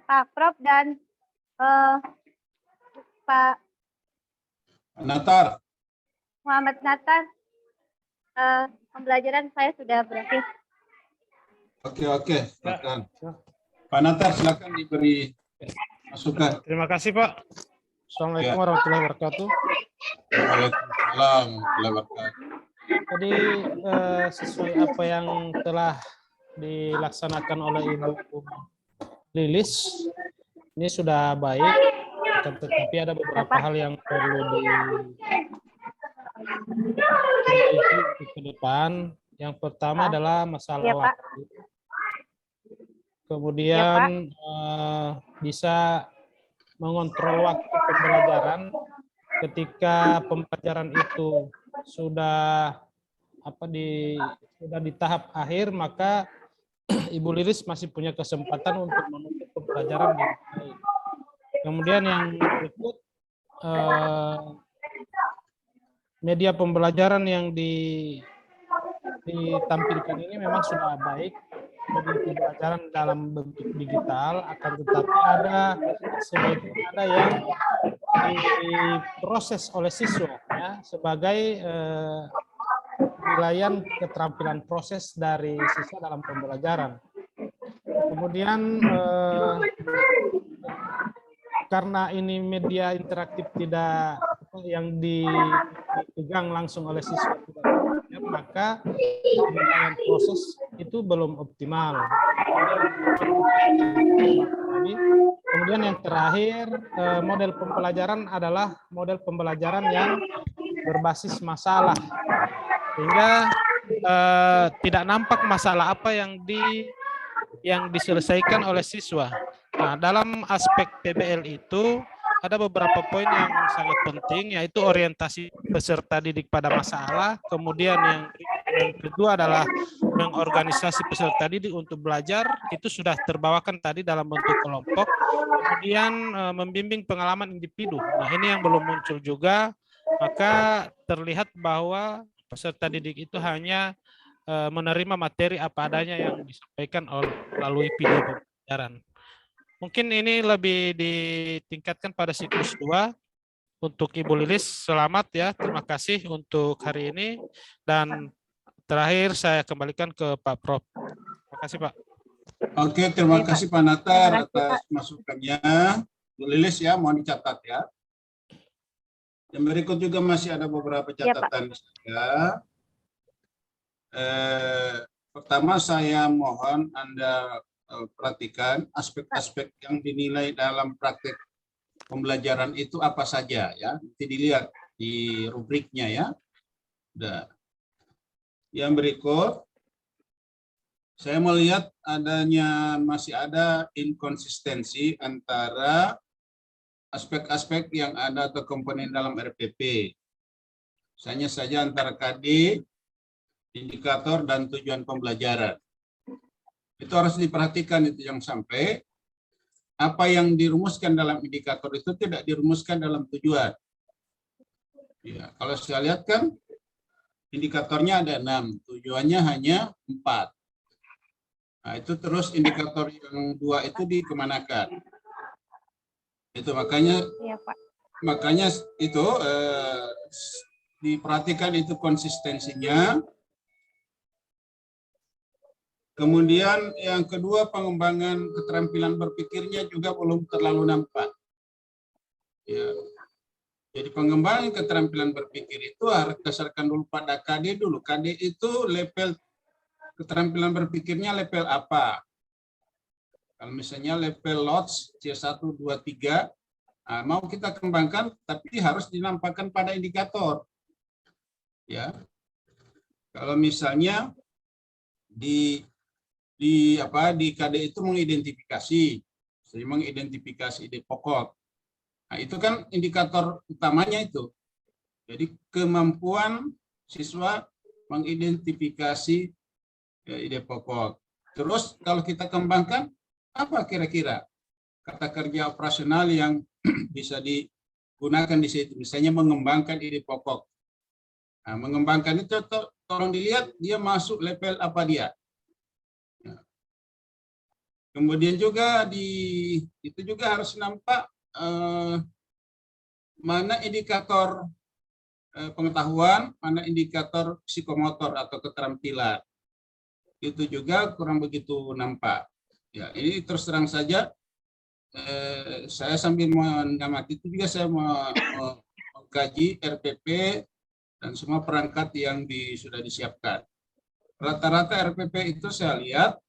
Pak Prof dan Pak Natar. Muhammad Natar, pembelajaran saya sudah berakhir. Oke, silakan. Pak Natar, silakan diberi masukan. Terima kasih, Pak. Assalamualaikum warahmatullahi wabarakatuh. Waalaikumsalam warahmatullahi wabarakatuh. Jadi sesuai apa yang telah dilaksanakan oleh Ibu Lilis, ini sudah baik, tetapi ada beberapa hal yang perlu diperbaiki ke depan. Yang pertama adalah masalah waktu. Kemudian bisa mengontrol waktu pembelajaran ketika pembelajaran itu sudah di tahap akhir, maka Ibu Lilis masih punya kesempatan untuk menutup pembelajaran yang baik. Kemudian yang berikut, media pembelajaran yang ditampilkan ini memang sudah baik, media pembelajaran dalam bentuk digital, akan tetapi sebagian ada yang diproses oleh siswa ya, sebagai penilaian keterampilan proses dari siswa dalam pembelajaran. Kemudian karena ini media interaktif tidak yang dipegang langsung oleh siswa tidak banyak, maka penilaian proses itu belum optimal. Kemudian yang terakhir, model pembelajaran adalah model pembelajaran yang berbasis masalah, sehingga tidak nampak masalah apa yang diselesaikan oleh siswa. Nah, dalam aspek PBL itu ada beberapa poin yang sangat penting, yaitu orientasi peserta didik pada masalah. Kemudian yang kedua adalah mengorganisasi peserta didik untuk belajar, itu sudah terbawakan tadi dalam bentuk kelompok. Kemudian membimbing pengalaman individu. Nah, ini yang belum muncul juga, maka terlihat bahwa peserta didik itu hanya menerima materi apa adanya yang disampaikan melalui video pembelajaran. Mungkin ini lebih ditingkatkan pada siklus 2. Untuk Ibu Lilis, selamat ya. Terima kasih untuk hari ini. Dan terakhir saya kembalikan ke Pak Prof. Terima kasih, Pak. Oke, terima kasih Pak Natar atas masukannya. Bu Lilis ya, mohon dicatat ya. Yang berikut juga masih ada beberapa catatan saya. Pertama saya mohon Anda perhatikan aspek-aspek yang dinilai dalam praktek pembelajaran itu apa saja ya. Nanti dilihat di rubriknya ya. Udah. Yang berikut, saya melihat masih ada inkonsistensi antara aspek-aspek yang ada atau komponen dalam RPP. Misalnya saja antara KD, indikator, dan tujuan pembelajaran. Itu harus diperhatikan, itu yang sampai apa yang dirumuskan dalam indikator itu tidak dirumuskan dalam tujuan. Ya, kalau saya lihat kan indikatornya ada 6, tujuannya hanya 4. Nah, itu terus indikator yang 2 itu dikemanakan. Itu makanya Iya, Pak. makanya itu diperhatikan itu konsistensinya. Kemudian yang kedua, pengembangan keterampilan berpikirnya juga belum terlalu nampak. Ya. Jadi pengembangan keterampilan berpikir itu harus berdasarkan dulu pada KD dulu. KD itu level keterampilan berpikirnya level apa? Kalau misalnya level LOTS C1, 2, 3, nah, mau kita kembangkan tapi harus dinampakkan pada indikator. Ya. Kalau misalnya di KD itu mengidentifikasi ide pokok. Nah, itu kan indikator utamanya itu. Jadi kemampuan siswa mengidentifikasi ide pokok. Terus kalau kita kembangkan, apa kira-kira kata kerja operasional yang bisa digunakan di situ? Misalnya mengembangkan ide pokok. Nah, mengembangkan itu tolong dilihat dia masuk level apa dia. Kemudian juga itu juga harus nampak mana indikator pengetahuan, mana indikator psikomotor atau keterampilan. Itu juga kurang begitu nampak. Ya, ini terus terang saja saya sambil mengamati itu juga saya mengkaji RPP dan semua perangkat yang sudah disiapkan. Rata-rata RPP itu saya lihat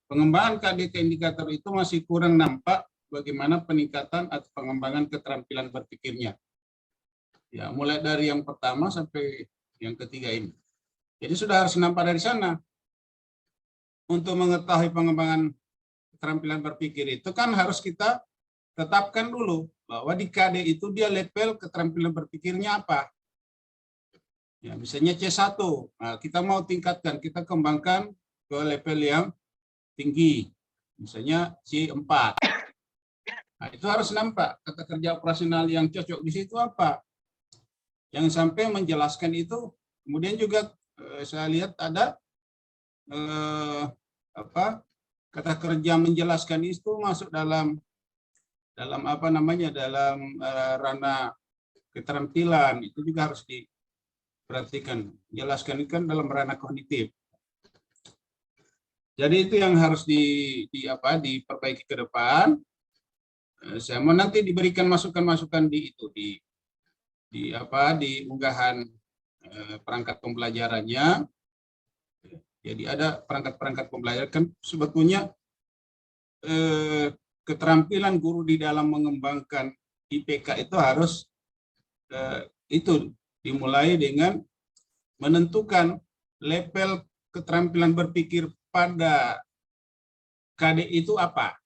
pengembangan KD ke indikator itu masih kurang nampak bagaimana peningkatan atau pengembangan keterampilan berpikirnya. Ya, mulai dari yang pertama sampai yang ketiga ini. Jadi sudah harus nampak dari sana. Untuk mengetahui pengembangan keterampilan berpikir itu kan harus kita tetapkan dulu bahwa di KD itu dia level keterampilan berpikirnya apa. Ya, misalnya C1, nah, kita mau tingkatkan, kita kembangkan ke level yang tinggi, misalnya C4. Nah, itu harus nampak kata kerja operasional yang cocok di situ apa. Yang sampai menjelaskan itu, kemudian juga saya lihat ada kata kerja menjelaskan itu masuk dalam ranah keterampilan, itu juga harus diperhatikan. Jelaskan itu kan dalam ranah kognitif. Jadi itu yang harus diperbaiki ke depan. Saya mau nanti diberikan masukan-masukan di unggahan perangkat pembelajarannya. Jadi ada perangkat-perangkat pembelajaran kan sebetulnya keterampilan guru di dalam mengembangkan IPK itu harus itu dimulai dengan menentukan level keterampilan berpikir pada KD itu apa.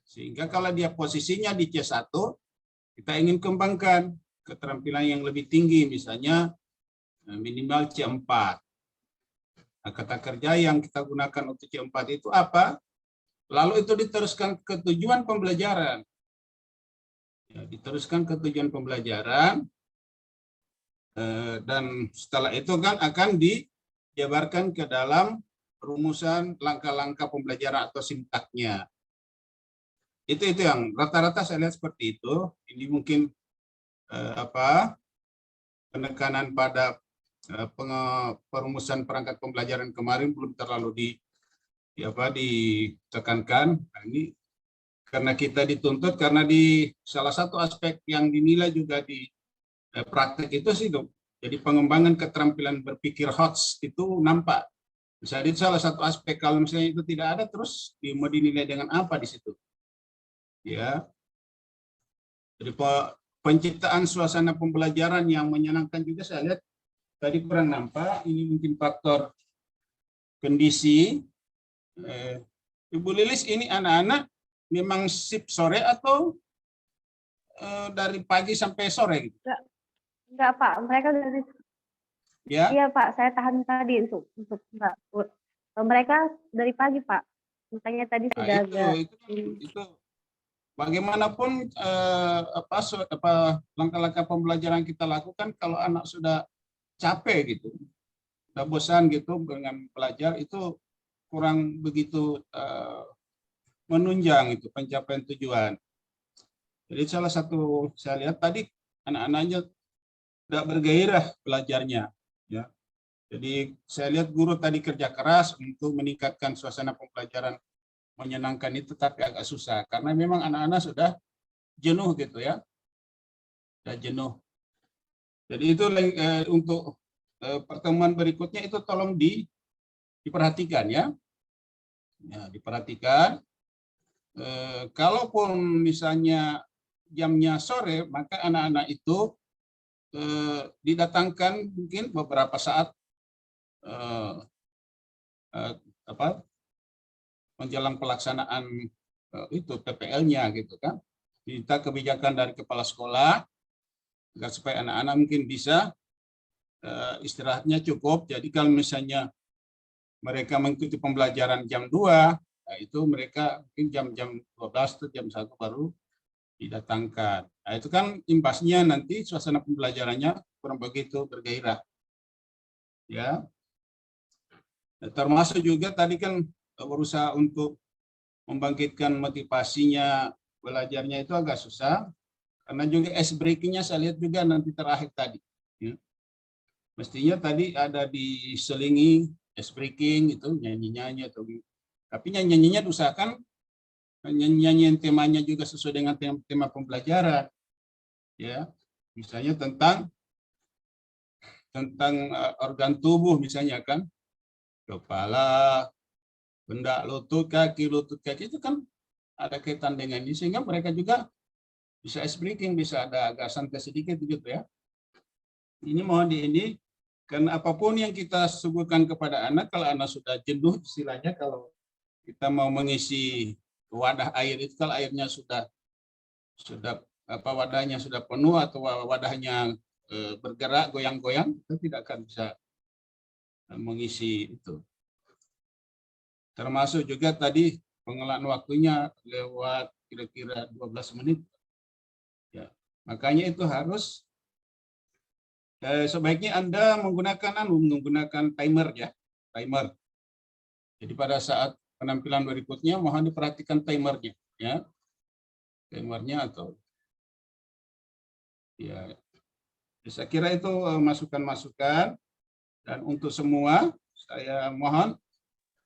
Sehingga kalau dia posisinya di C1, kita ingin kembangkan keterampilan yang lebih tinggi, misalnya minimal C4. Nah, kata kerja yang kita gunakan untuk C4 itu apa? Lalu itu diteruskan ke tujuan pembelajaran. Ya, diteruskan ke tujuan pembelajaran, dan setelah itu kan akan dijabarkan ke dalam rumusan langkah-langkah pembelajaran atau sintaknya. Itu yang rata-rata saya lihat seperti itu. Ini mungkin penekanan pada perumusan perangkat pembelajaran kemarin belum terlalu ditekankan. Nah, ini karena kita dituntut, karena di salah satu aspek yang dinilai juga di praktek itu sih Jadi pengembangan keterampilan berpikir HOTS itu nampak. Misalnya itu salah satu aspek, kalau misalnya itu tidak ada, terus mau dinilai dengan apa di situ? Ya. Jadi penciptaan suasana pembelajaran yang menyenangkan juga saya lihat tadi kurang nampak. Ini mungkin faktor kondisi. Ibu Lilis, ini anak-anak memang shift sore atau dari pagi sampai sore gitu? Enggak Pak, mereka dari Ya. iya Pak, saya tahan tadi untuk enggak. Mereka dari pagi Pak, makanya tadi Nah, sudah agak itu bagaimanapun langkah-langkah pembelajaran kita lakukan, kalau anak sudah capek gitu, sudah bosan gitu dengan belajar, itu kurang begitu menunjang itu pencapaian tujuan. Jadi salah satu saya lihat tadi anak-anaknya tidak bergairah belajarnya, ya. Jadi saya lihat guru tadi kerja keras untuk meningkatkan suasana pembelajaran menyenangkan itu, tapi agak susah karena memang anak-anak sudah jenuh gitu ya, sudah jenuh. Jadi itu untuk pertemuan berikutnya itu tolong diperhatikan ya, diperhatikan. Kalaupun misalnya jamnya sore, maka anak-anak itu didatangkan mungkin beberapa saat menjelang pelaksanaan itu PPL-nya gitu kan. Minta kebijakan dari kepala sekolah agar supaya anak-anak mungkin bisa istirahatnya cukup. Jadi kalau misalnya mereka mengikuti pembelajaran jam 2, nah itu mereka mungkin jam 12 atau jam 1 baru didatangkan. Nah, itu kan imbasnya nanti suasana pembelajarannya kurang begitu bergairah. Ya. Nah, termasuk juga tadi kan berusaha untuk membangkitkan motivasinya belajarnya itu agak susah, karena juga ice breaking-nya saya lihat juga nanti terakhir tadi. Ya. Mestinya tadi ada diselingi ice breaking itu nyanyi-nyanyi, tapi nyanyi-nyanyinya diusahakan nyanyian temanya juga sesuai dengan tema pembelajaran, ya. Misalnya tentang organ tubuh misalnya kan, kepala, pundak, lutut kaki itu kan ada kaitan dengan ini, sehingga mereka juga bisa ice breaking, bisa ada agak santai sedikit gitu ya. Ini mohon ini karena apapun yang kita suguhkan kepada anak, kalau anak sudah jenuh istilahnya, kalau kita mau mengisi wadah air itu, kalau airnya sudah wadahnya sudah penuh atau wadahnya bergerak goyang-goyang, kita tidak akan bisa mengisi itu. Termasuk juga tadi pengelolaan waktunya lewat kira-kira 12 menit. Ya, makanya itu harus sebaiknya Anda menggunakan timer ya, timer. Jadi pada saat penampilan berikutnya mohon diperhatikan timernya ya. Timernya atau ya, saya kira itu masukan-masukan, dan untuk semua saya mohon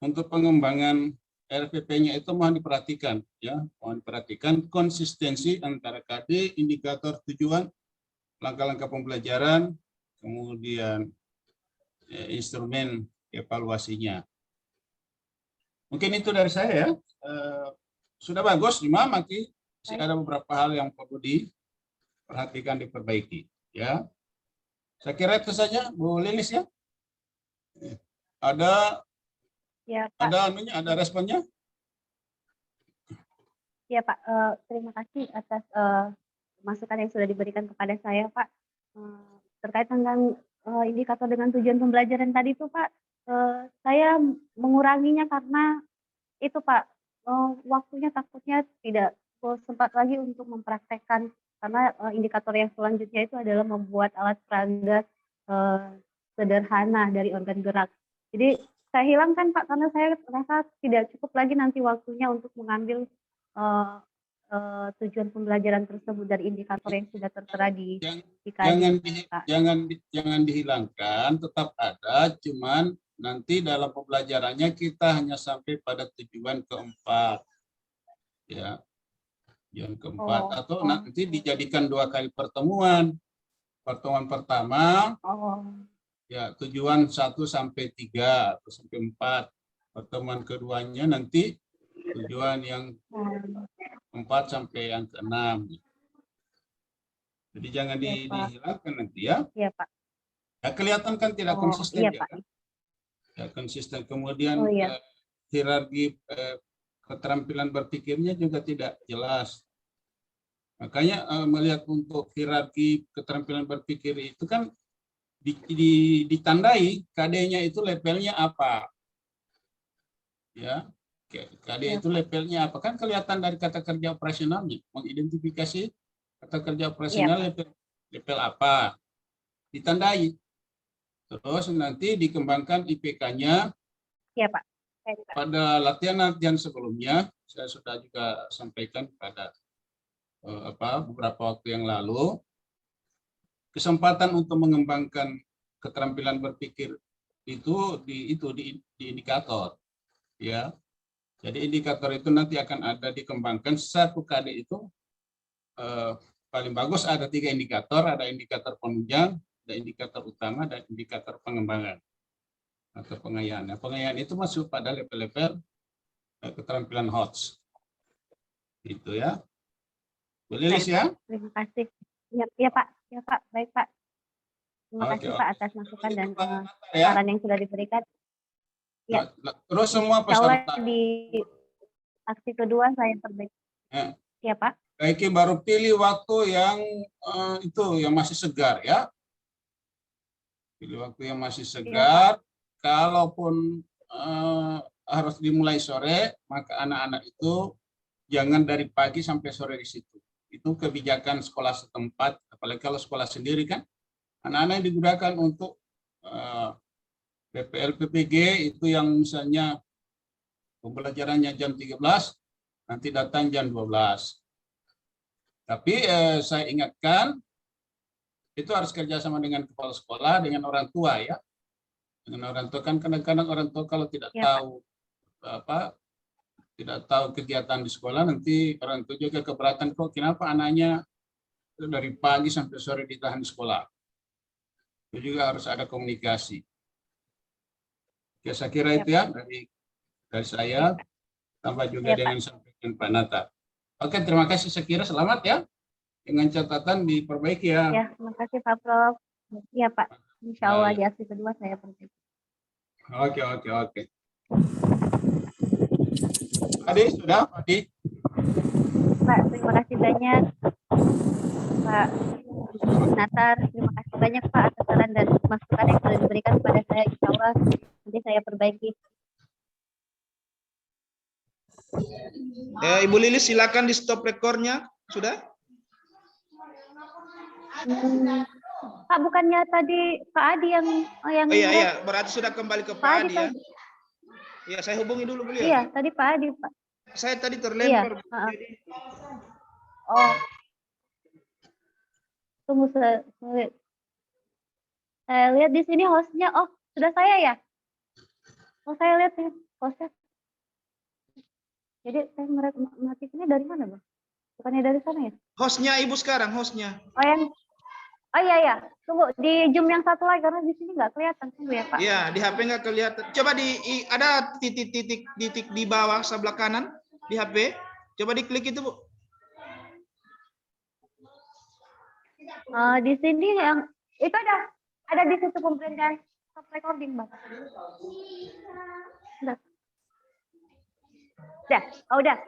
untuk pengembangan RPP-nya itu mohon diperhatikan ya, mohon diperhatikan konsistensi antara KD, indikator tujuan, langkah-langkah pembelajaran, kemudian instrumen evaluasinya. Mungkin itu dari saya ya. Sudah bagus, cuma masih ada beberapa hal yang perlu diperhatikan, diperbaiki. Ya, saya kira itu saja, Bu Lilis ya. Ada ada responnya? Ya Pak, terima kasih atas masukan yang sudah diberikan kepada saya Pak. Terkait dengan indikator dengan tujuan pembelajaran tadi itu Pak, saya menguranginya karena itu Pak, waktunya takutnya tidak sempat lagi untuk mempraktekkan, karena indikator yang selanjutnya itu adalah membuat alat peraga sederhana dari organ gerak. Jadi saya hilangkan Pak karena saya rasa tidak cukup lagi nanti waktunya untuk mengambil tujuan pembelajaran tersebut dari indikator yang sudah tertera di jangan dihilangkan, tetap ada, cuman nanti dalam pembelajarannya kita hanya sampai pada tujuan keempat, ya, tujuan keempat, atau nanti dijadikan 2 kali pertemuan. pertemuan pertama Oh, ya tujuan 1 sampai 3 atau sampai 4. Pertemuan keduanya nanti tujuan yang 4 sampai yang ke-6. Jadi jangan iya Pak. dihilangkan nanti ya. Iya Pak. Ya kelihatan kan tidak Oh, konsisten iya ya Pak. kan? Ya konsisten. Oh Kemudian iya. hierarki keterampilan berpikirnya juga tidak jelas. Makanya melihat untuk hierarki keterampilan berpikir itu kan ditandai KD-nya itu levelnya apa. Ya, KD Iya itu Pak. levelnya apa? Kan kelihatan dari kata kerja operasionalnya, mengidentifikasi kata kerja Iya operasional Pak. level apa, ditandai. Terus nanti dikembangkan IPK-nya Iya Pak. Baik, Pak. pada latihan-latihan sebelumnya. Saya sudah juga sampaikan pada beberapa waktu yang lalu, kesempatan untuk mengembangkan keterampilan berpikir itu di indikator, ya. Jadi indikator itu nanti akan ada dikembangkan satu KD itu paling bagus ada 3 indikator, ada indikator penunjang, ada indikator utama, dan indikator pengembangan atau pengayaan. Nah, pengayaan itu masuk pada level-level keterampilan HOTS, gitu ya. Boleh Baik, Lilis ya? terima kasih. Iya, iya Pak. Iya Pak. Baik Pak. Terima Oke, kasih oke. Pak atas masukan dan Ya. saran yang sudah diberikan. Ya, Terus semua insya Allah peserta. di aksi kedua saya perbaiki. Ya. Iya Pak. Baiki baru pilih waktu yang itu yang masih segar ya. Pilih waktu yang masih segar. Kalaupun harus dimulai sore, maka anak-anak itu jangan dari pagi sampai sore di situ. Itu kebijakan sekolah setempat, apalagi kalau sekolah sendiri kan, anak-anak yang digunakan untuk PPL PPG itu yang misalnya pembelajarannya jam 13, nanti datang jam 12. Tapi saya ingatkan, itu harus kerjasama dengan kepala sekolah, dengan orang tua ya. Dengan orang tua kan kadang-kadang orang tua kalau tidak tahu tidak tahu kegiatan di sekolah, nanti orang tua juga keberatan kok kenapa anaknya dari pagi sampai sore ditahan di sekolah. Itu juga harus ada komunikasi. Ya, saya kira itu ya dari saya, tambah juga dengan sampaikan Pak Nata. Oke, terima kasih. Saya kira selamat ya. Dengan catatan diperbaiki ya. Ya, terima kasih Pak Prof. Iya Pak. Insya Allah di aksi kedua saya perbaiki. Oke. Adi, sudah Adi? Pak, terima kasih banyak. Pak Natar, terima kasih banyak Pak atas saran dan masukan yang sudah diberikan kepada saya. Insya Allah nanti saya perbaiki. Ibu Lilis silakan di stop rekornya. Sudah? Pak, bukannya tadi Pak Adi yang iya, berarti sudah kembali ke Pak Adi ya. Iya, saya hubungi dulu beliau. Iya, tadi Pak Adi, Pak. Saya tadi terlempar. Iya. Oh. Tunggu saya lihat di sini hostnya. Oh, sudah saya ya? Oh, saya lihat nih hostnya. Jadi saya matikannya dari mana, Bang? Bukannya dari sana ya? Hostnya Ibu sekarang, hostnya. Oh iya. Tunggu di Zoom yang satu lagi karena di sini nggak kelihatan. Tunggu ya Pak. Iya, di HP nggak kelihatan. Coba ada titik di bawah sebelah kanan di HP. Coba diklik itu, Bu. Di sini yang itu ada di situ pemerintahan stop recording, Bang. Udah. Udah.